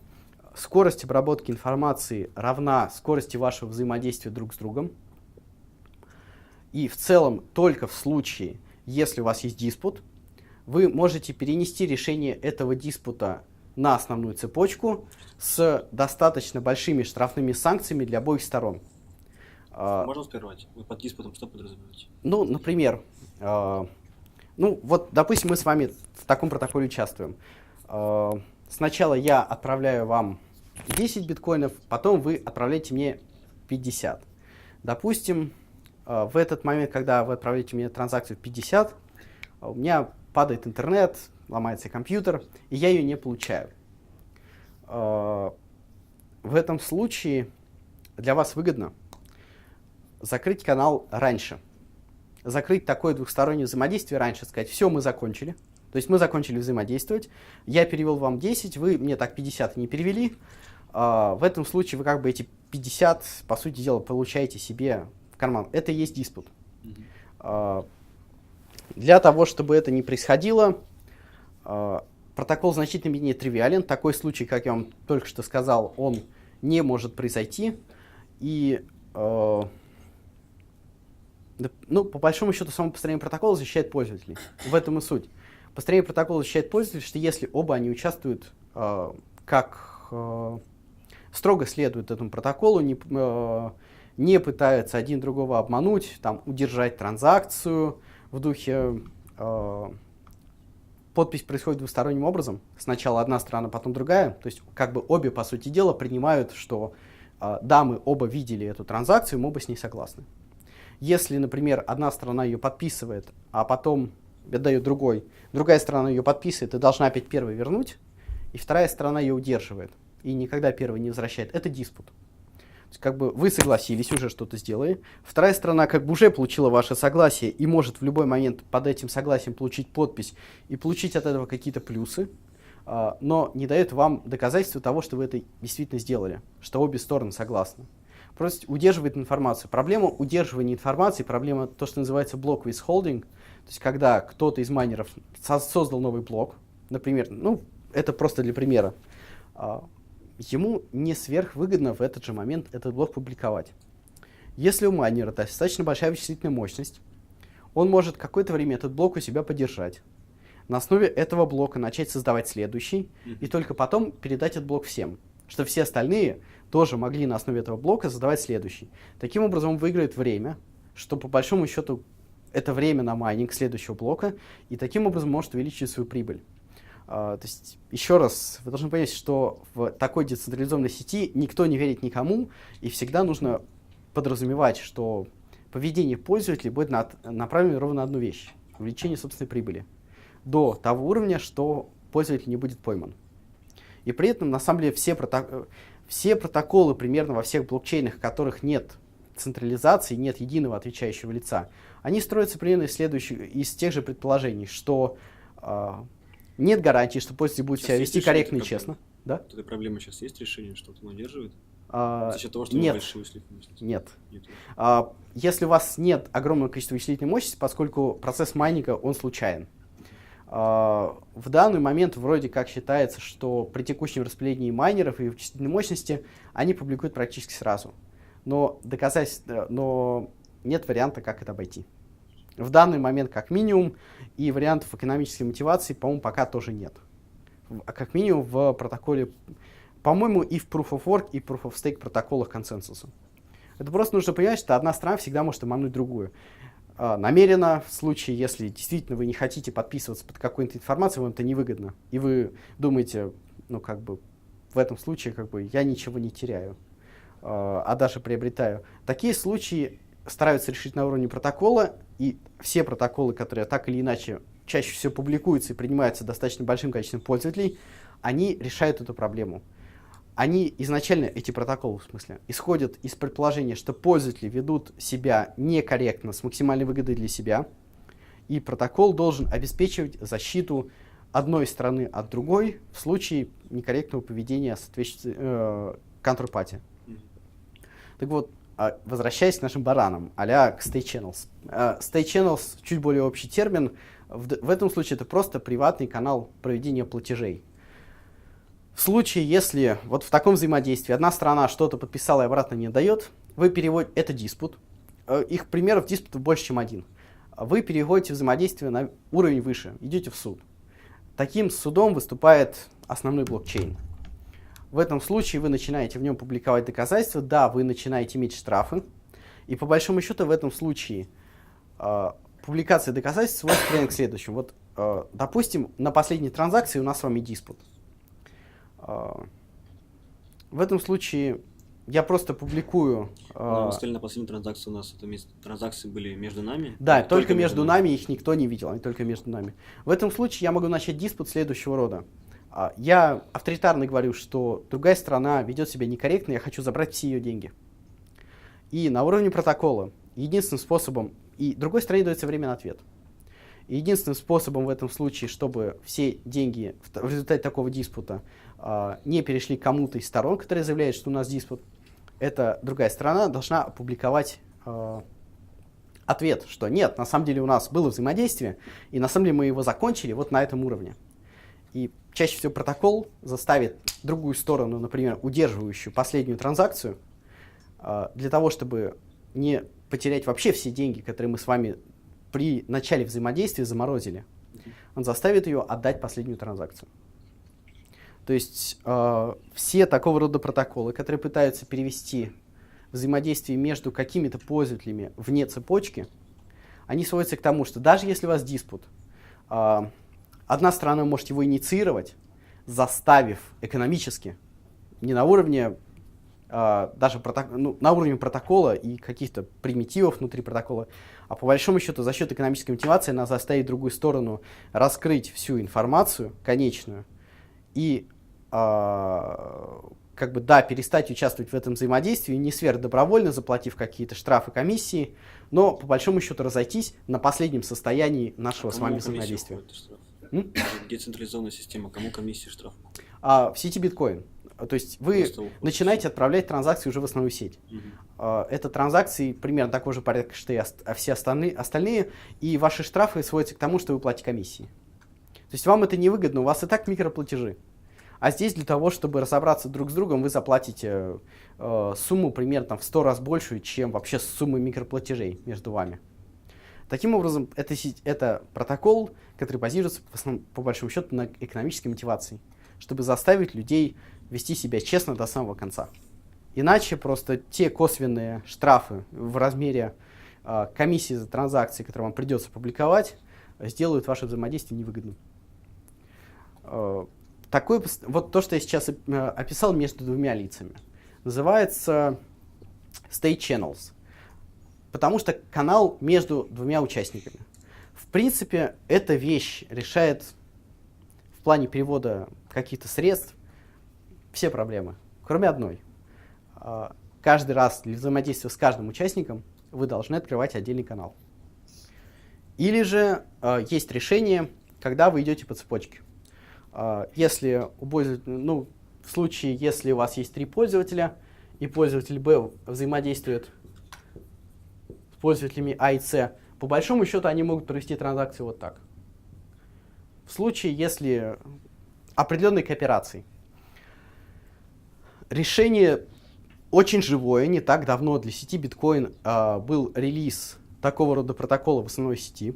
скорость обработки информации равна скорости вашего взаимодействия друг с другом. И в целом только в случае, если у вас есть диспут, вы можете перенести решение этого диспута на основную цепочку с достаточно большими штрафными санкциями для обоих сторон. Можно прервать? Вы под диспутом что подразумеваете? Ну, например, вот, допустим, мы с вами в таком протоколе участвуем. Сначала я отправляю вам 10 биткоинов, потом вы отправляете мне 50. Допустим, в этот момент, когда вы отправляете мне транзакцию в 50, у меня падает интернет, ломается компьютер, и я ее не получаю. В этом случае для вас выгодно закрыть канал раньше. Закрыть такое двухстороннее взаимодействие раньше, сказать, все, мы закончили. То есть мы закончили взаимодействовать, я перевел вам 10, вы мне так 50 не перевели. В этом случае вы как бы эти 50, по сути дела, получаете себе в карман. Это и есть диспут. Для того, чтобы это не происходило, протокол значительно менее тривиален. Такой случай, как я вам только что сказал, он не может произойти. И, по большому счету, само построение протокола защищает пользователей. В этом и суть. Построение протокола защищает пользователей, что если оба они участвуют, строго следуют этому протоколу, не пытаются один другого обмануть, там, удержать транзакцию в духе подпись происходит двусторонним образом. Сначала одна сторона, потом другая. То есть как бы обе, по сути дела, принимают, что да, мы оба видели эту транзакцию, мы оба с ней согласны. Если, например, одна сторона ее подписывает, а потом отдает другой, другая сторона ее подписывает и должна опять первой вернуть, и вторая сторона ее удерживает и никогда первой не возвращает, это диспут. То есть, как бы вы согласились, уже что-то сделали, вторая сторона как бы уже получила ваше согласие и может в любой момент под этим согласием получить подпись и получить от этого какие-то плюсы, но не дает вам доказательства того, что вы это действительно сделали, что обе стороны согласны. Просто удерживает информацию. Проблема удерживания информации, проблема то, что называется блок withholding, то есть когда кто-то из майнеров создал новый блок, например, это просто для примера, ему не сверхвыгодно в этот же момент этот блок публиковать. Если у майнера достаточно большая вычислительная мощность, он может какое-то время этот блок у себя подержать. На основе этого блока начать создавать следующий, и только потом передать этот блок всем, чтобы все остальные тоже могли на основе этого блока создавать следующий. Таким образом он выиграет время, что по большому счету это время на майнинг следующего блока, и таким образом может увеличить свою прибыль. То есть, еще раз, вы должны понять, что в такой децентрализованной сети никто не верит никому, и всегда нужно подразумевать, что поведение пользователей будет направлено ровно на одну вещь – увеличение собственной прибыли. До того уровня, что пользователь не будет пойман. И при этом, на самом деле, все протоколы примерно во всех блокчейнах, в которых нет централизации, нет единого отвечающего лица, они строятся примерно из тех же предположений, что нет гарантии, что пользователь будет себя вести корректно и честно. Да? Этой проблемы сейчас есть решение, что он удерживает? За счет того, что нет. большие вычислительные мощности? Нет. Если у вас нет огромного количества вычислительной мощности, поскольку процесс майнинга, он случайен. В данный момент вроде как считается, что при текущем распределении майнеров и вычислительной мощности они публикуют практически сразу. Но нет варианта, как это обойти. В данный момент как минимум, и вариантов экономической мотивации, по-моему, пока тоже нет. Как минимум в протоколе, по-моему, и в Proof of Work, и Proof of Stake протоколах консенсуса. Это просто нужно понимать, что одна страна всегда может обмануть другую. Намеренно, в случае, если действительно вы не хотите подписываться под какой-то информацией, вам это невыгодно. И вы думаете, в этом случае, я ничего не теряю, а даже приобретаю. Такие случаи стараются решить на уровне протокола, и все протоколы, которые так или иначе чаще всего публикуются и принимаются достаточно большим количеством пользователей, они решают эту проблему. Они изначально, эти протоколы, в смысле, исходят из предположения, что пользователи ведут себя некорректно, с максимальной выгодой для себя, и протокол должен обеспечивать защиту одной стороны от другой в случае некорректного поведения counterparty. Так вот, возвращаясь к нашим баранам, а-ля к State Channels. State Channels чуть более общий термин. В этом случае это просто приватный канал проведения платежей. В случае, если вот в таком взаимодействии одна сторона что-то подписала и обратно не дает, вы переводите, это диспут, их примеров диспутов больше, чем один. Вы переводите взаимодействие на уровень выше, идете в суд. Таким судом выступает основной блокчейн. В этом случае вы начинаете в нем публиковать доказательства, да, вы начинаете иметь штрафы, и по большому счету в этом случае публикация доказательств сводится примерно к следующему. Вот, допустим, на последней транзакции у нас с вами диспут. В этом случае я просто публикую... На последней транзакции у нас транзакции были между нами? Да, только между нами, их никто не видел, они только между нами. В этом случае я могу начать диспут следующего рода. Я авторитарно говорю, что другая сторона ведет себя некорректно, я хочу забрать все ее деньги. И на уровне протокола единственным способом, и другой стороне дается время на ответ. И единственным способом в этом случае, чтобы все деньги в результате такого диспута не перешли к кому-то из сторон, которые заявляют, что у нас диспут, эта другая сторона должна опубликовать ответ, что нет, на самом деле у нас было взаимодействие, и на самом деле мы его закончили вот на этом уровне. И чаще всего протокол заставит другую сторону, например, удерживающую последнюю транзакцию, для того, чтобы не потерять вообще все деньги, которые мы с вами при начале взаимодействия заморозили. Он заставит ее отдать последнюю транзакцию. То есть все такого рода протоколы, которые пытаются перевести взаимодействие между какими-то пользователями вне цепочки, они сводятся к тому, что даже если у вас диспут, одна сторона может его инициировать, заставив экономически, не на уровне даже на уровне протокола и каких-то примитивов внутри протокола, а по большому счету за счет экономической мотивации она заставит другую сторону раскрыть всю информацию конечную и перестать участвовать в этом взаимодействии, не сверхдобровольно, заплатив какие-то штрафы, комиссии, но по большому счету разойтись на последнем состоянии нашего с вами взаимодействия. Децентрализованная система, кому комиссия штраф? В сети биткоин. То есть вы начинаете отправлять транзакции уже в основную сеть. Это транзакции примерно такого же порядка, что и все остальные, и ваши штрафы сводятся к тому, что вы платите комиссии. То есть вам это невыгодно, у вас и так микроплатежи. А здесь для того, чтобы разобраться друг с другом, вы заплатите сумму примерно в 100 раз большую, чем вообще сумма микроплатежей между вами. Таким образом, это протокол, который базируется по большому счету на экономической мотивации, чтобы заставить людей вести себя честно до самого конца. Иначе просто те косвенные штрафы в размере комиссии за транзакции, которые вам придется публиковать, сделают ваше взаимодействие невыгодным. Вот то, что я сейчас описал между двумя лицами, называется state channels, потому что канал между двумя участниками. В принципе, эта вещь решает в плане перевода каких-то средств все проблемы, кроме одной. Каждый раз для взаимодействия с каждым участником вы должны открывать отдельный канал. Или же есть решение, когда вы идете по цепочке. Если в случае, если у вас есть 3 пользователя, и пользователь Б взаимодействует с пользователями А и С, по большому счету они могут провести транзакцию вот так. В случае, если определенной кооперации. Решение очень живое. Не так давно для сети биткоин был релиз такого рода протокола в основной сети.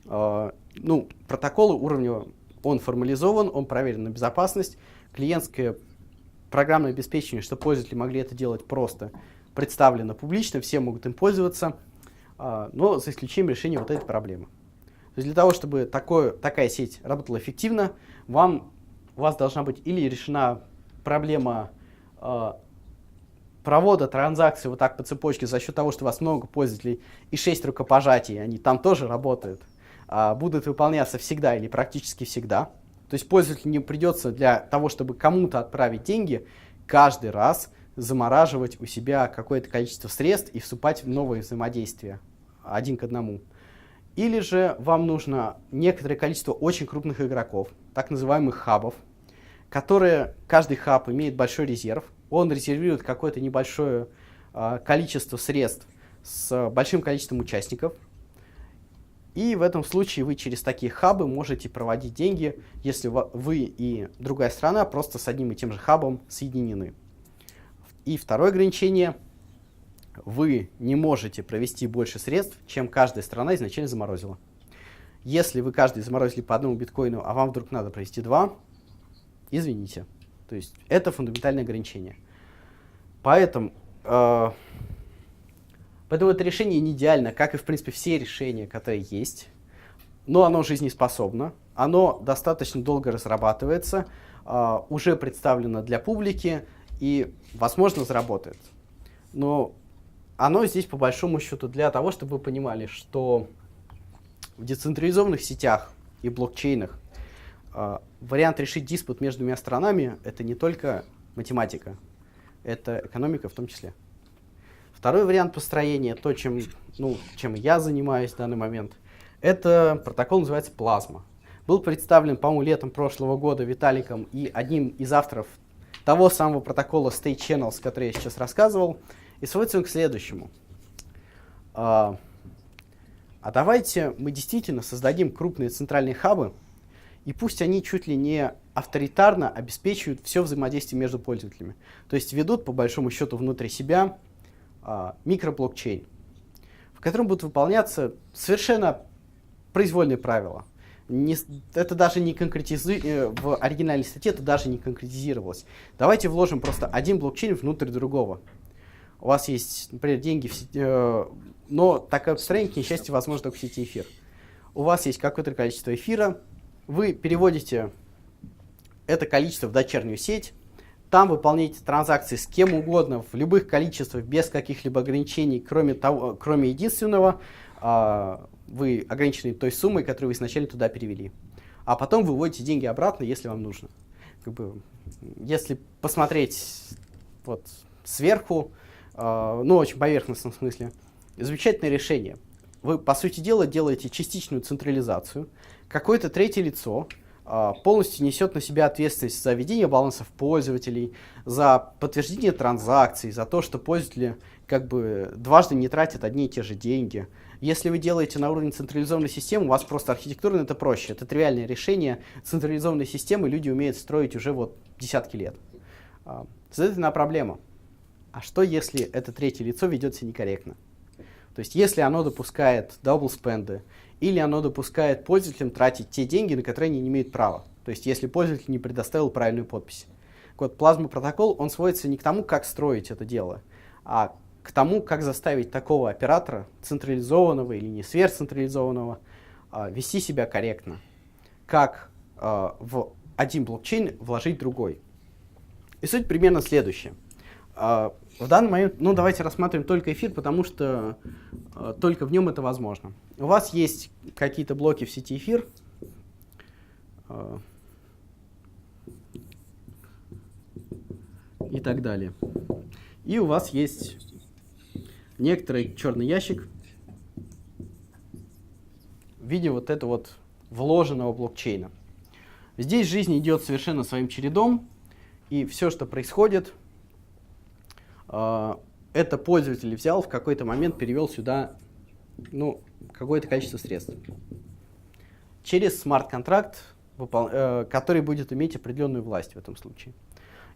Протоколы уровня, он формализован, он проверен на безопасность. Клиентское программное обеспечение, что пользователи могли это делать просто, представлено публично, все могут им пользоваться, но за исключением решения вот этой проблемы. То есть для того, чтобы такая сеть работала эффективно, у вас должна быть или решена проблема провода транзакций вот так по цепочке за счет того, что у вас много пользователей и 6 рукопожатий, они там тоже работают, будут выполняться всегда или практически всегда. То есть пользователю не придется для того, чтобы кому-то отправить деньги, каждый раз замораживать у себя какое-то количество средств и вступать в новые взаимодействия один к одному. Или же вам нужно некоторое количество очень крупных игроков, так называемых хабов, которые, каждый хаб имеет большой резерв, он резервирует какое-то небольшое количество средств с большим количеством участников. И в этом случае вы через такие хабы можете проводить деньги, если вы и другая страна просто с одним и тем же хабом соединены. И второе ограничение. Вы не можете провести больше средств, чем каждая страна изначально заморозила. Если вы каждый заморозили по одному биткоину, а вам вдруг надо провести 2, извините. То есть это фундаментальное ограничение. Поэтому это решение не идеально, как и, в принципе, все решения, которые есть. Но оно жизнеспособно, оно достаточно долго разрабатывается, уже представлено для публики и, возможно, заработает. Но оно здесь, по большому счету, для того, чтобы вы понимали, что в децентрализованных сетях и блокчейнах вариант решить диспут между двумя странами — это не только математика, это экономика в том числе. Второй вариант построения, то, чем я занимаюсь в данный момент, это протокол, называется Плазма. Был представлен, по-моему, летом прошлого года Виталиком и одним из авторов того самого протокола State Channels, который я сейчас рассказывал, и сводится он к следующему. А давайте мы действительно создадим крупные центральные хабы, и пусть они чуть ли не авторитарно обеспечивают все взаимодействие между пользователями. То есть ведут, по большому счету, внутри себя микроблокчейн, в котором будут выполняться совершенно произвольные правила. Это даже не в оригинальной статье это даже не конкретизировалось. Давайте вложим просто один блокчейн внутрь другого. У вас есть, например, деньги в сети, но такое построение, к несчастью, возможно только в сети эфир. У вас есть какое-то количество эфира, вы переводите это количество в дочернюю сеть, там выполняете транзакции с кем угодно, в любых количествах, без каких-либо ограничений, кроме единственного, вы ограничены той суммой, которую вы изначально туда перевели. А потом вы выводите деньги обратно, если вам нужно. Если посмотреть сверху, очень поверхностном смысле, замечательное решение. Вы, по сути дела, делаете частичную централизацию. Какое-то третье лицо полностью несет на себя ответственность за ведение балансов пользователей, за подтверждение транзакций, за то, что пользователи дважды не тратят одни и те же деньги. Если вы делаете на уровне централизованной системы, у вас просто архитектурно это проще. Это тривиальное решение. Централизованной системы люди умеют строить уже десятки лет. Следовательно, проблема. А что, если это третье лицо ведет себя некорректно? То есть, если оно допускает даблспенды, или оно допускает пользователям тратить те деньги, на которые они не имеют права. То есть, если пользователь не предоставил правильную подпись. Плазма протокол, он сводится не к тому, как строить это дело, а к тому, как заставить такого оператора, централизованного или не сверхцентрализованного, вести себя корректно. Как в один блокчейн вложить другой. И суть примерно следующая. В данный момент, давайте рассматриваем только эфир, потому что только в нем это возможно. У вас есть какие-то блоки в сети эфир. И так далее. И у вас есть некоторый черный ящик в виде этого вложенного блокчейна. Здесь жизнь идет совершенно своим чередом, и все, что происходит, это пользователь взял в какой-то момент, перевел сюда какое-то количество средств через смарт-контракт, который будет иметь определенную власть в этом случае.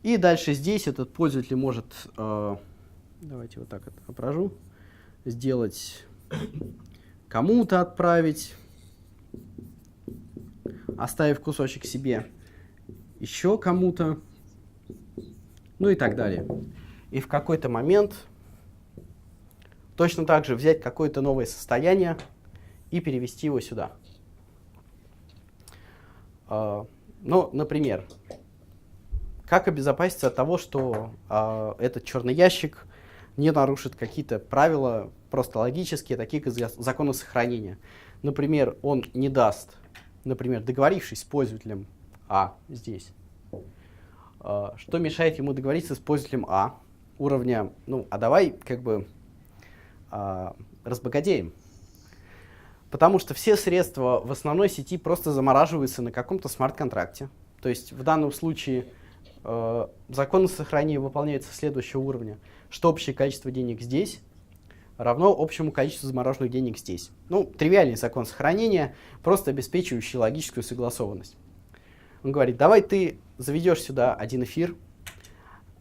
И дальше здесь этот пользователь может, давайте вот так отображу, сделать кому-то отправить, оставив кусочек себе, еще кому-то, и так далее. И в какой-то момент точно так же взять какое-то новое состояние и перевести его сюда. Например, как обезопаситься от того, что этот черный ящик не нарушит какие-то правила, просто логические, такие как законы сохранения. Например, он не даст, договорившись с пользователем А здесь, что мешает ему договориться с пользователем А уровня, давай разбогатеем. Потому что все средства в основной сети просто замораживаются на каком-то смарт-контракте. То есть в данном случае законы сохранения выполняются следующего уровня, что общее количество денег здесь равно общему количеству замороженных денег здесь. Ну, тривиальный закон сохранения, просто обеспечивающий логическую согласованность. Он говорит, давай ты заведешь сюда один эфир,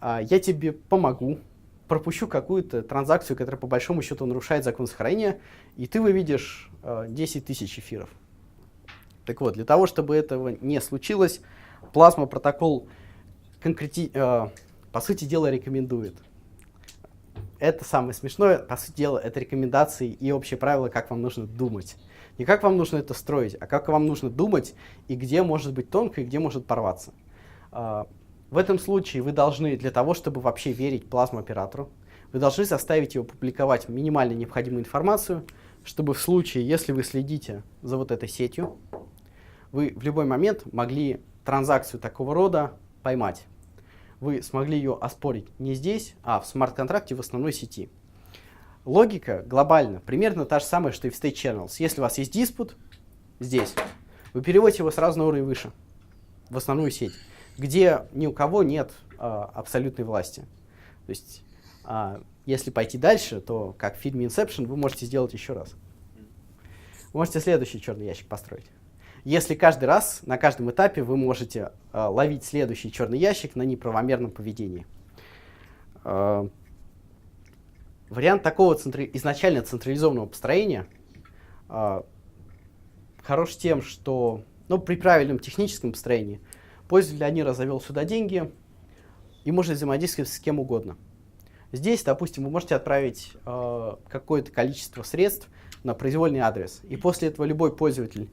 я тебе помогу, пропущу какую-то транзакцию, которая по большому счету нарушает закон сохранения, и ты выведешь 10 тысяч эфиров. Так вот, для того, чтобы этого не случилось, Plasma протокол по сути дела рекомендует. Это самое смешное, по сути дела, это рекомендации и общие правила, как вам нужно думать. Не как вам нужно это строить, а как вам нужно думать и где может быть тонко и где может порваться. В этом случае вы должны, для того, чтобы вообще верить плазма-оператору, вы должны заставить его публиковать минимально необходимую информацию, чтобы в случае, если вы следите за вот этой сетью, вы в любой момент могли транзакцию такого рода поймать. Вы смогли ее оспорить не здесь, а в смарт-контракте в основной сети. Логика глобально примерно та же самая, что и в State Channels. Если у вас есть диспут здесь, вы переводите его сразу на уровень выше, в основную сеть, где ни у кого нет абсолютной власти. То есть, если пойти дальше, то, как в фильме Inception, вы можете сделать еще раз. Вы можете следующий черный ящик построить. Если каждый раз, на каждом этапе вы можете ловить следующий черный ящик на неправомерном поведении. Вариант такого изначально централизованного построения хорош тем, что при правильном техническом построении пользователь Анира завел сюда деньги и может взаимодействовать с кем угодно. Здесь, допустим, вы можете отправить какое-то количество средств на произвольный адрес, и после этого любой пользователь,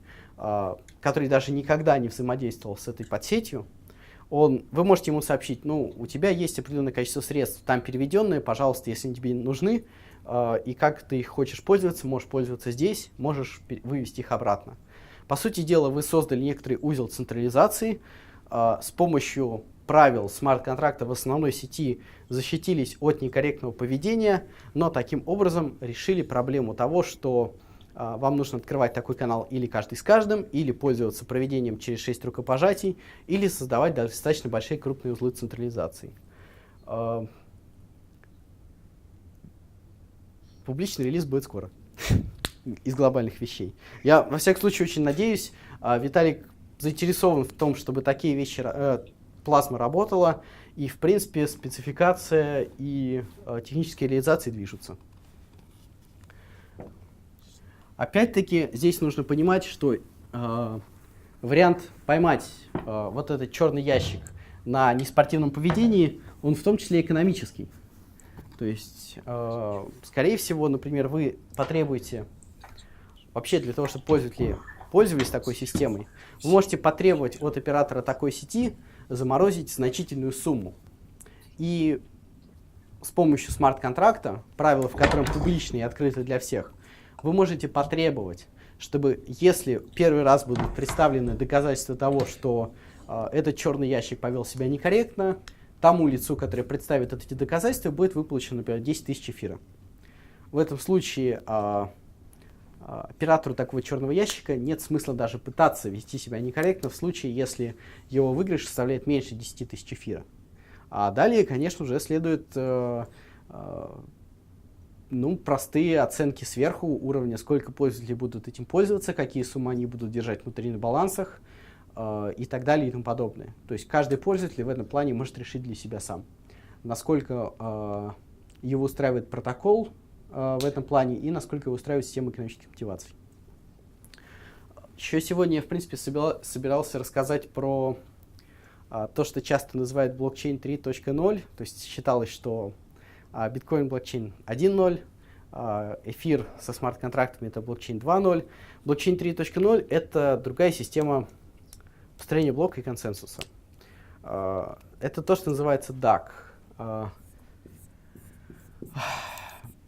который даже никогда не взаимодействовал с этой подсетью, вы можете ему сообщить, у тебя есть определенное количество средств там переведенные, пожалуйста, если они тебе нужны, и как ты их хочешь пользоваться, можешь пользоваться здесь, можешь вывести их обратно. По сути дела, вы создали некоторый узел централизации, с помощью правил смарт-контракта в основной сети защитились от некорректного поведения, но таким образом решили проблему того, что вам нужно открывать такой канал или каждый с каждым, или пользоваться проведением через 6 рукопожатий, или создавать достаточно большие крупные узлы централизации. Публичный релиз будет скоро из глобальных вещей. Я, во всяком случае, очень надеюсь, Виталик заинтересован в том, чтобы такие вещи, плазма работала, и, в принципе, спецификация и технические реализации движутся. Опять-таки, здесь нужно понимать, что вариант поймать вот этот черный ящик на неспортивном поведении, он в том числе экономический. То есть, скорее всего, например, вы потребуете, вообще для того, чтобы пользователи пользовались такой системой, вы можете потребовать от оператора такой сети заморозить значительную сумму. И с помощью смарт-контракта, правила в котором публичны и открыты для всех, вы можете потребовать, чтобы, если первый раз будут представлены доказательства того, что этот черный ящик повел себя некорректно, тому лицу, которое представит эти доказательства, будет выплачено, например, 10 тысяч эфира. В этом случае оператору такого черного ящика нет смысла даже пытаться вести себя некорректно в случае, если его выигрыш составляет меньше 10 тысяч эфира. А далее, конечно же, следует простые оценки сверху уровня, сколько пользователей будут этим пользоваться, какие суммы они будут держать внутри на балансах и так далее и тому подобное. То есть каждый пользователь в этом плане может решить для себя сам, насколько его устраивает протокол в этом плане и насколько его устраивает система экономических мотиваций. Еще сегодня я, в принципе, собирался рассказать про то, что часто называют блокчейн 3.0. То есть считалось, что биткоин блокчейн 1.0, эфир со смарт-контрактами это блокчейн 2.0. Блокчейн 3.0 это другая система построения блока и консенсуса. Это то, что называется DAG.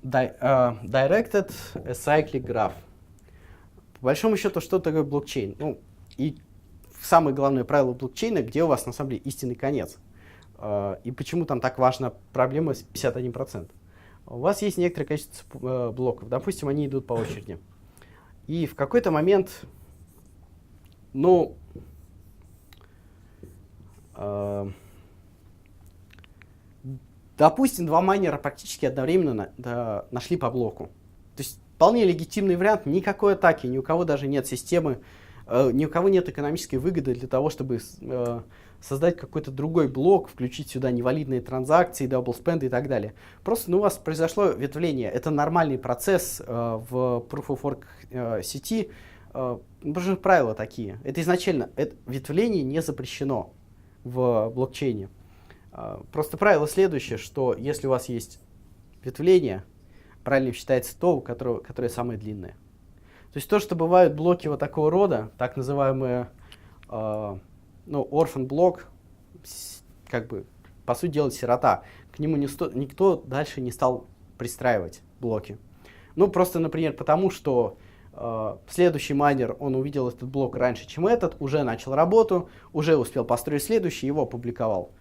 Directed Acyclic Graph. По большому счету, что такое блокчейн? И самое главное правило блокчейна, где у вас на самом деле истинный конец. И почему там так важна проблема с 51%. У вас есть некоторое количество блоков. Допустим, они идут по очереди. И в какой-то момент, допустим, два майнера практически одновременно нашли по блоку. То есть вполне легитимный вариант, никакой атаки, ни у кого даже нет системы, ни у кого нет экономической выгоды для того, чтобы создать какой-то другой блок, включить сюда невалидные транзакции, даблспенды и так далее. Просто у вас произошло ветвление. Это нормальный процесс в Proof of Work сети. Потому что правила такие. Это изначально ветвление не запрещено в блокчейне. Просто правило следующее, что если у вас есть ветвление, правильно считается то, которое самое длинное. То есть то, что бывают блоки вот такого рода, так называемые orphan блок, как бы, по сути дела, сирота. К нему никто дальше не стал пристраивать блоки. Ну, просто, например, потому что следующий майнер, он увидел этот блок раньше, чем этот, уже начал работу, уже успел построить следующий, его опубликовал.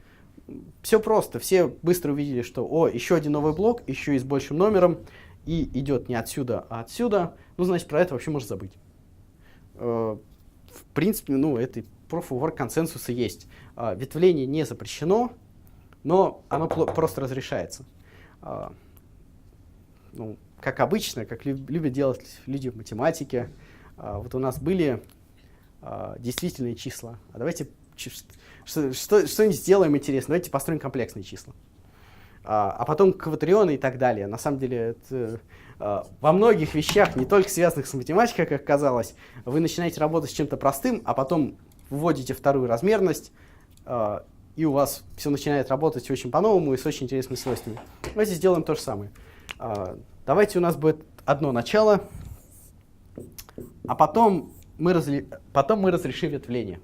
Все просто, все быстро увидели, что, еще один новый блок, еще и с большим номером, и идет не отсюда, а отсюда, ну, значит, про это вообще можно забыть. В принципе, это Proof of Work консенсуса есть. Ветвление не запрещено, но оно просто разрешается. Как обычно, как любят делать люди в математике, вот у нас были действительные числа. А давайте что-нибудь сделаем интересное. Давайте построим комплексные числа. А потом кватерионы и так далее. На самом деле, это во многих вещах, не только связанных с математикой, как казалось, вы начинаете работать с чем-то простым, а потом вводите вторую размерность, и у вас все начинает работать очень по-новому и с очень интересными свойствами. Давайте сделаем то же самое. Давайте у нас будет одно начало, а потом мы разрешим ветвление.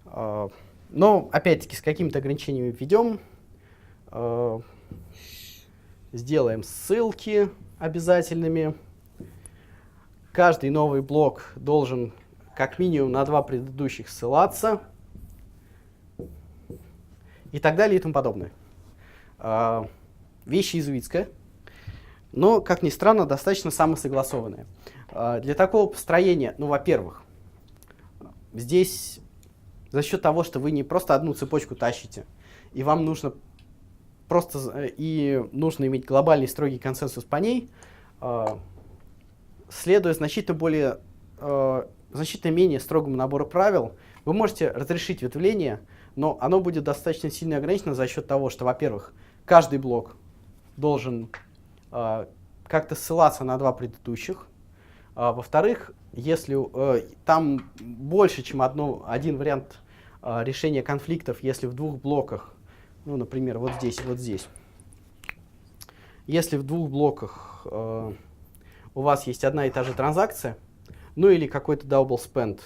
Но, опять-таки, с какими-то ограничениями введем. Сделаем ссылки обязательными. Каждый новый блок должен как минимум на 2 предыдущих ссылаться. И так далее и тому подобное. Вещь иезуитская, но, как ни странно, достаточно самосогласованная. Для такого построения, во-первых, здесь за счет того, что вы не просто одну цепочку тащите, и вам нужно иметь глобальный строгий консенсус по ней, следуя значительно менее строгому набору правил, вы можете разрешить ветвление, но оно будет достаточно сильно ограничено за счет того, что, во-первых, каждый блок должен как-то ссылаться на 2 предыдущих. Во-вторых, если там больше, чем один вариант решения конфликтов, если в 2 блоках, например, вот здесь и вот здесь, если в 2 блоках у вас есть одна и та же транзакция, или какой-то double spend.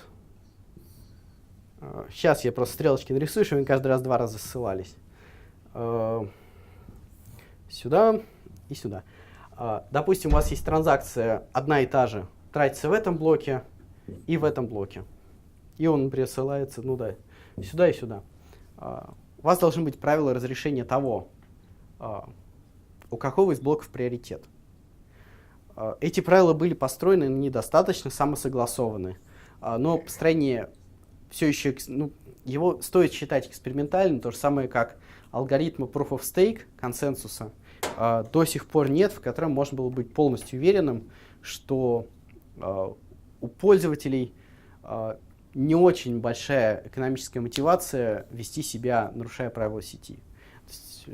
Сейчас я просто стрелочки нарисую, чтобы они каждый раз 2 раза ссылались. Сюда и сюда. Допустим, у вас есть транзакция одна и та же, тратится в этом блоке и в этом блоке. И он, например, ссылается, сюда и сюда. У вас должны быть правила разрешения того, у какого из блоков приоритет. Эти правила были построены недостаточно самосогласованы, но построение все еще, его стоит считать экспериментальным, то же самое, как алгоритмы Proof of Stake, консенсуса, до сих пор нет, в котором можно было быть полностью уверенным, что у пользователей не очень большая экономическая мотивация вести себя, нарушая правила сети. То есть,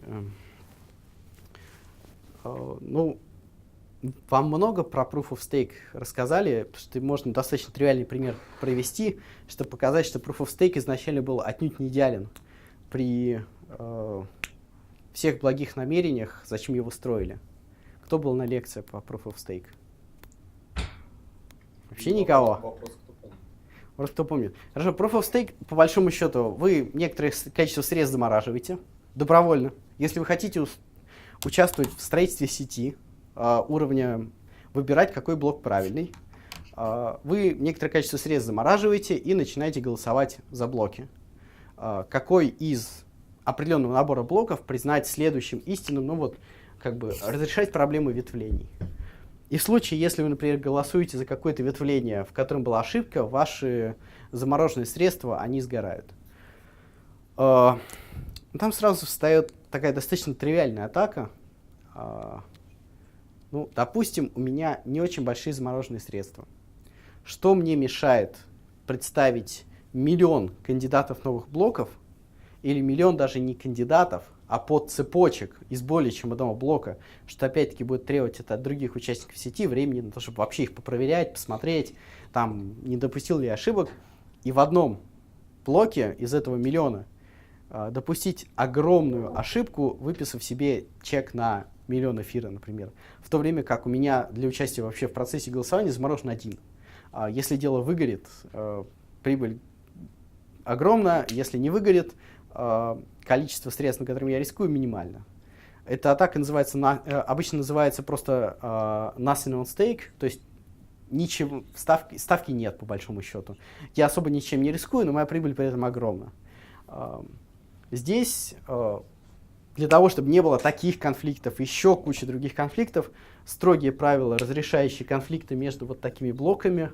вам много про Proof of Stake рассказали, потому что можно достаточно тривиальный пример провести, чтобы показать, что Proof of Stake изначально был отнюдь не идеален при всех благих намерениях, зачем его строили. Кто был на лекции по Proof of Stake? Вообще никого? Вопрос, кто помнит. Просто кто помнит. Хорошо, Proof of Stake, по большому счету, вы некоторое количество средств замораживаете добровольно. Если вы хотите участвовать в строительстве сети, уровня выбирать, какой блок правильный, вы некоторое количество средств замораживаете и начинаете голосовать за блоки. Какой из определенного набора блоков признать следующим истинным, разрешать проблемы ветвлений. И в случае, если вы, например, голосуете за какое-то ветвление, в котором была ошибка, ваши замороженные средства, они сгорают. Там сразу встает такая достаточно тривиальная атака. Ну, допустим, у меня не очень большие замороженные средства. Что мне мешает представить миллион кандидатов новых блоков или миллион даже не кандидатов, а подцепочек из более чем одного блока, что опять-таки будет требовать это от других участников сети времени на то, чтобы вообще их попроверять, посмотреть, там, не допустил ли я ошибок. И в одном блоке из этого миллиона допустить огромную ошибку, выписав себе чек на миллион эфира, например. В то время как у меня для участия вообще в процессе голосования заморожен один. Если дело выгорит, прибыль огромна. Если не выгорит, количество средств, на которыми я рискую, минимально. Эта атака обычно называется просто nothing on stake, то есть ничего, ставки нет, по большому счету. Я особо ничем не рискую, но моя прибыль при этом огромна. Здесь для того, чтобы не было таких конфликтов, еще куча других конфликтов, строгие правила, разрешающие конфликты между вот такими блоками.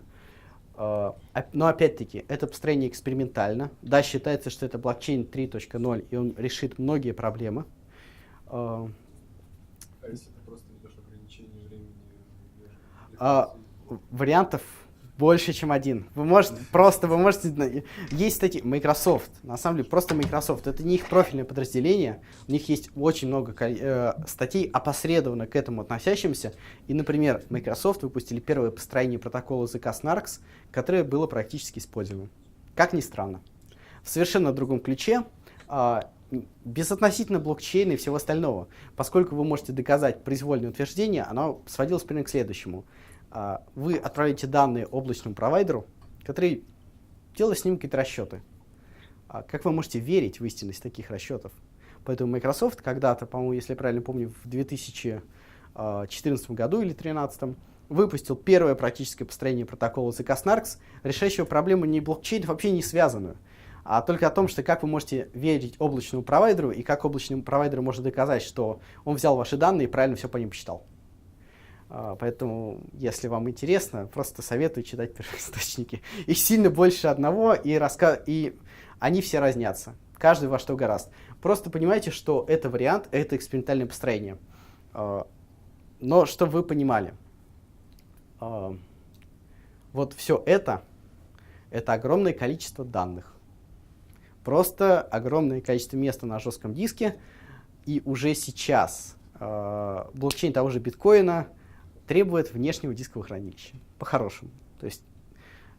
Но опять-таки, это построение экспериментально. Да, считается, что это блокчейн 3.0, и он решит многие проблемы. А если ты просто ведешь ограничение времени? Вариантов больше, чем один. Вы можете, есть статьи, Microsoft, на самом деле просто Microsoft, это не их профильное подразделение, у них есть очень много статей, опосредованно к этому относящимся, и, например, Microsoft выпустили первое построение протокола языка Snarks, которое было практически используемо. Как ни странно. В совершенно другом ключе, безотносительно блокчейна и всего остального, поскольку вы можете доказать произвольное утверждение, оно сводилось примерно к следующему. Вы отправляете данные облачному провайдеру, который делает с ним какие-то расчеты. Как вы можете верить в истинность таких расчетов? Поэтому Microsoft когда-то, по-моему, если я правильно помню, в 2014 году или 2013 выпустил первое практическое построение протокола языка Snarks, решающего проблему не блокчейн, вообще не связанную, а только о том, что как вы можете верить облачному провайдеру и как облачному провайдеру можно доказать, что он взял ваши данные и правильно все по ним посчитал. Поэтому, если вам интересно, просто советую читать первоисточники. Их сильно больше одного, и они все разнятся. Каждый во что гораст. Просто понимайте, что это вариант, это экспериментальное построение. Но, чтобы вы понимали, вот все это огромное количество данных. Просто огромное количество места на жестком диске. И уже сейчас блокчейн того же биткоина требует внешнего дискового хранилища. По-хорошему. То есть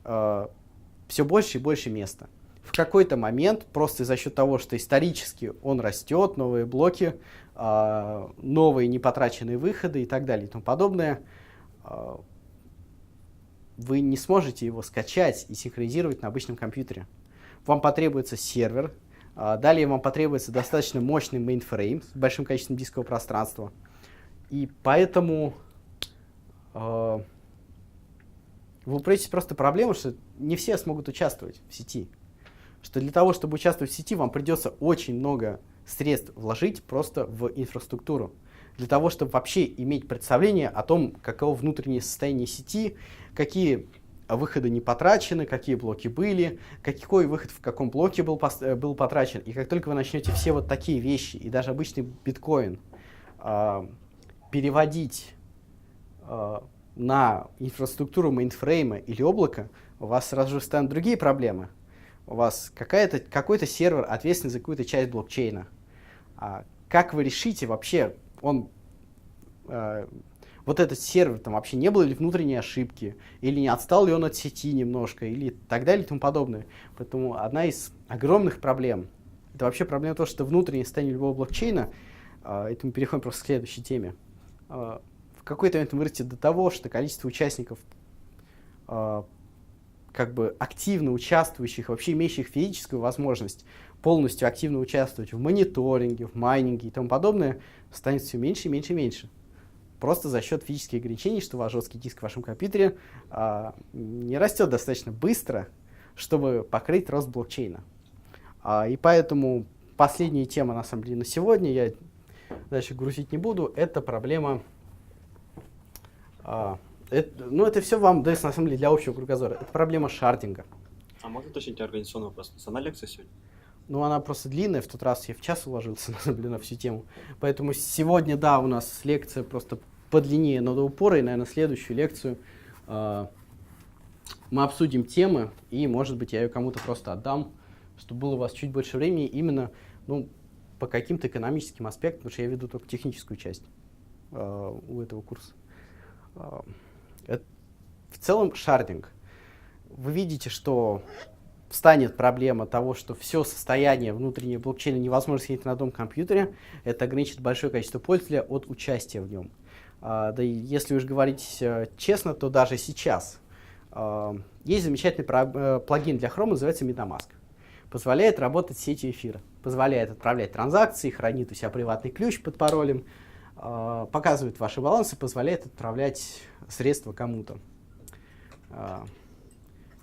все больше и больше места. В какой-то момент, просто за счет того, что исторически он растет, новые блоки, новые непотраченные выходы и так далее и тому подобное, вы не сможете его скачать и синхронизировать на обычном компьютере. Вам потребуется сервер, далее вам потребуется достаточно мощный мейнфрейм с большим количеством дискового пространства. И поэтому вы упретесь просто проблему, что не все смогут участвовать в сети. Что для того, чтобы участвовать в сети, вам придется очень много средств вложить просто в инфраструктуру. Для того, чтобы вообще иметь представление о том, каково внутреннее состояние сети, какие выходы не потрачены, какие блоки были, какой выход в каком блоке был потрачен. И как только вы начнете все вот такие вещи, и даже обычный биткоин, переводить на инфраструктуру мейнфрейма или облака, у вас сразу же встанут другие проблемы. У вас какой-то сервер ответственный за какую-то часть блокчейна. Как вы решите вообще, вот этот сервер, там вообще не было ли внутренней ошибки, или не отстал ли он от сети немножко, или так далее и тому подобное. Поэтому одна из огромных проблем, это вообще проблема того, что внутреннее состояние любого блокчейна, это мы переходим просто к следующей теме, в какой-то момент вырастет до того, что количество участников, как бы активно участвующих, вообще имеющих физическую возможность полностью активно участвовать в мониторинге, в майнинге и тому подобное, станет все меньше и меньше и меньше. Просто за счет физических ограничений, что ваш жесткий диск в вашем компьютере не растет достаточно быстро, чтобы покрыть рост блокчейна. И поэтому последняя тема, на самом деле, на сегодня, я дальше грузить не буду, это проблема... это все вам дается, на самом деле, для общего кругозора. Это проблема шардинга. А можно уточнить организационный вопрос? Национальная лекция сегодня? Ну, она просто длинная, в тот раз я в час уложился, на самом деле, на всю тему. Поэтому сегодня, да, у нас лекция просто подлиннее, но до упора, и, наверное, следующую лекцию мы обсудим темы, и, может быть, я ее кому-то просто отдам, чтобы было у вас чуть больше времени именно, ну, по каким-то экономическим аспектам, потому что я веду только техническую часть у этого курса. В целом, шардинг. Вы видите, что встанет проблема того, что все состояние внутреннего блокчейна невозможно сохранить на одном компьютере. Это ограничит большое количество пользователей от участия в нем. Да и если уж говорить честно, то даже сейчас есть замечательный плагин для Chrome, называется MetaMask. Позволяет работать с сетью эфира. Позволяет отправлять транзакции, хранит у себя приватный ключ под паролем, показывает ваши балансы, позволяет отправлять средства кому-то.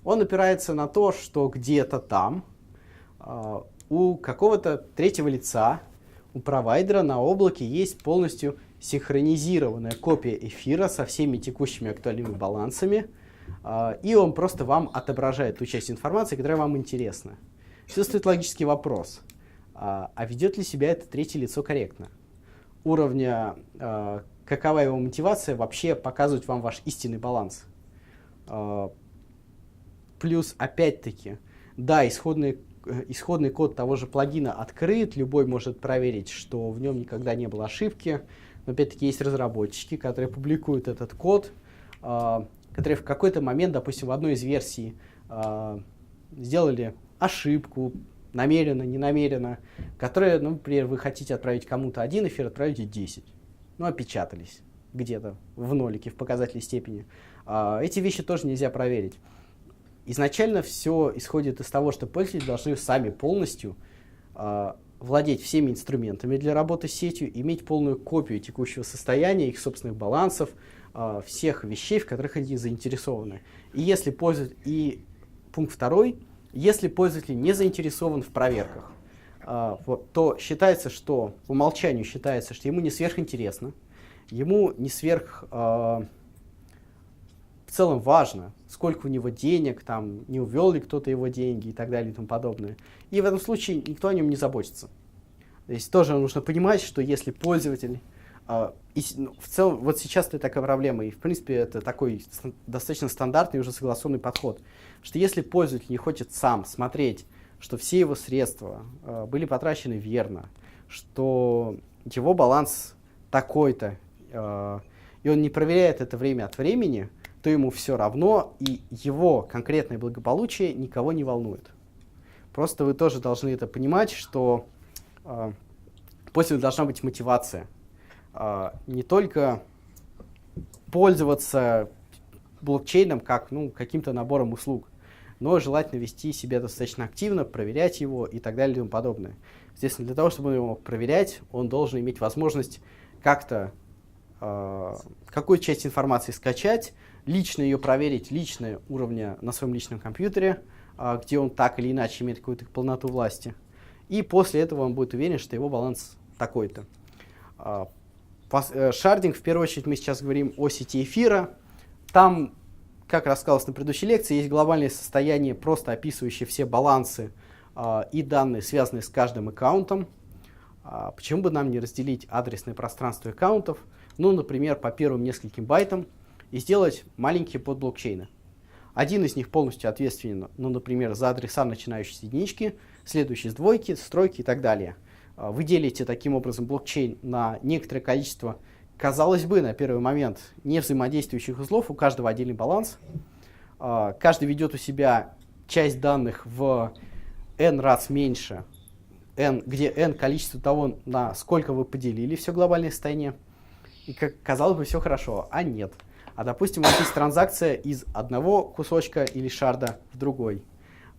Он опирается на то, что где-то там у какого-то третьего лица, у провайдера на облаке есть полностью синхронизированная копия эфира со всеми текущими актуальными балансами, и он просто вам отображает ту часть информации, которая вам интересна. Сюда стоит логический вопрос. А ведет ли себя это третье лицо корректно? Уровня, какова его мотивация вообще показывать вам ваш истинный баланс? Плюс, опять-таки, да, исходный код того же плагина открыт, любой может проверить, что в нем никогда не было ошибки. Но, опять-таки, есть разработчики, которые публикуют этот код, которые в какой-то момент, допустим, в одной из версий сделали ошибку, намеренно, ненамеренно, которые, ну, например, вы хотите отправить кому-то один эфир, отправите 10. Ну, опечатались где-то в нолике, в показателе степени. Эти вещи тоже нельзя проверить. Изначально все исходит из того, что пользователи должны сами полностью владеть всеми инструментами для работы с сетью, иметь полную копию текущего состояния, их собственных балансов, всех вещей, в которых они заинтересованы. И пункт второй, если пользователь не заинтересован в проверках, то считается, что по умолчанию считается, что ему не сверхинтересно, ему не в целом важно, сколько у него денег, там, не увел ли кто-то его деньги и так далее и тому подобное. И в этом случае никто о нем не заботится. То есть тоже нужно понимать, что если пользователь... в целом, вот сейчас это такая проблема, и в принципе это такой достаточно стандартный уже согласованный подход, что если пользователь не хочет сам смотреть, что все его средства были потрачены верно, что его баланс такой-то, и он не проверяет это время от времени, то ему все равно, и его конкретное благополучие никого не волнует. Просто вы тоже должны это понимать, что после должна быть мотивация. Не только пользоваться блокчейном как каким-то набором услуг, но желательно вести себя достаточно активно, проверять его и так далее и тому подобное. Естественно, для того, чтобы он его мог проверять, он должен иметь возможность как-то какую-то часть информации скачать, лично ее проверить, личного уровня на своем личном компьютере, где он так или иначе имеет какую-то полноту власти. И после этого он будет уверен, что его баланс такой-то. Шардинг, в первую очередь, мы сейчас говорим о сети эфира. Там, как рассказалось на предыдущей лекции, есть глобальное состояние, просто описывающее все балансы и данные, связанные с каждым аккаунтом. Почему бы нам не разделить адресное пространство аккаунтов, например, по первым нескольким байтам, и сделать маленькие подблокчейны. Один из них полностью ответственен, например, за адреса, начинающиеся с единички, следующий с двойки, с тройки и так далее. Вы делите таким образом блокчейн на некоторое количество, казалось бы, на первый момент, не взаимодействующих узлов, у каждого отдельный баланс. Каждый ведет у себя часть данных в n раз меньше, где n количество того, на сколько вы поделили все глобальное состояние. И, как казалось бы, все хорошо, а нет. А допустим, у вас есть транзакция из одного кусочка или шарда в другой.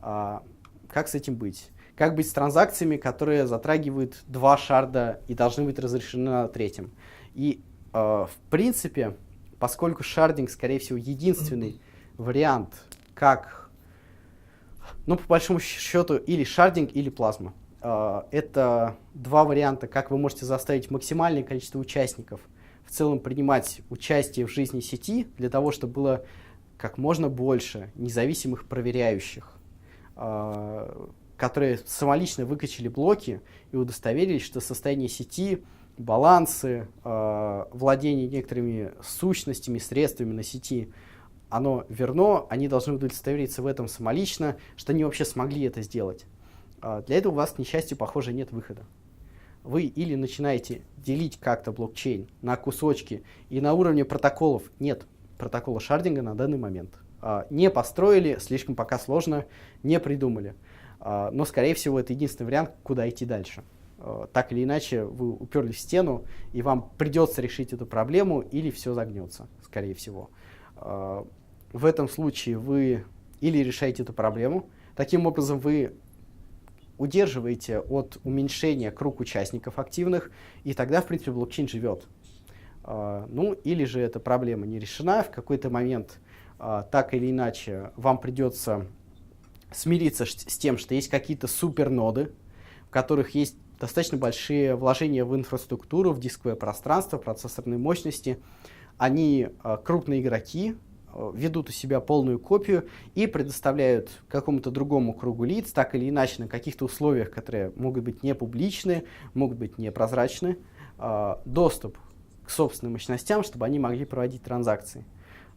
Как с этим быть? Как быть с транзакциями, которые затрагивают два шарда и должны быть разрешены на третьем? И, в принципе, поскольку шардинг, скорее всего, единственный вариант, как, по большому счету, или шардинг, или плазма. Это два варианта, как вы можете заставить максимальное количество участников в целом принимать участие в жизни сети, для того, чтобы было как можно больше независимых проверяющих, которые самолично выкачали блоки и удостоверились, что состояние сети, балансы, владение некоторыми сущностями, средствами на сети, оно верно, они должны удостовериться в этом самолично, что они вообще смогли это сделать. Для этого у вас, к несчастью, похоже, нет выхода. Вы или начинаете делить как-то блокчейн на кусочки, и на уровне протоколов нет протокола шардинга на данный момент. Не построили, слишком пока сложно, не придумали. Но, скорее всего, это единственный вариант, куда идти дальше. Так или иначе, вы уперлись в стену, и вам придется решить эту проблему, или все загнется, скорее всего. В этом случае вы или решаете эту проблему, таким образом вы удерживаете от уменьшения круг участников активных, и тогда, в принципе, блокчейн живет. Ну, или же эта проблема не решена, в какой-то момент, так или иначе, вам придется смириться с тем, что есть какие-то суперноды, в которых есть достаточно большие вложения в инфраструктуру, в дисковое пространство, процессорные мощности. Они крупные игроки, ведут у себя полную копию и предоставляют какому-то другому кругу лиц, так или иначе, на каких-то условиях, которые могут быть не публичны, могут быть непрозрачны, доступ к собственным мощностям, чтобы они могли проводить транзакции.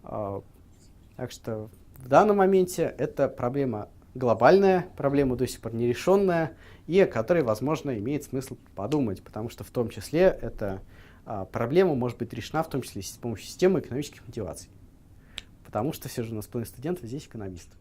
Так что в данном моменте это проблема глобальная, проблема до сих пор нерешенная, и о которой, возможно, имеет смысл подумать, потому что в том числе эта проблема может быть решена в том числе с помощью системы экономических мотиваций. Потому что все же у нас половина студентов здесь экономисты.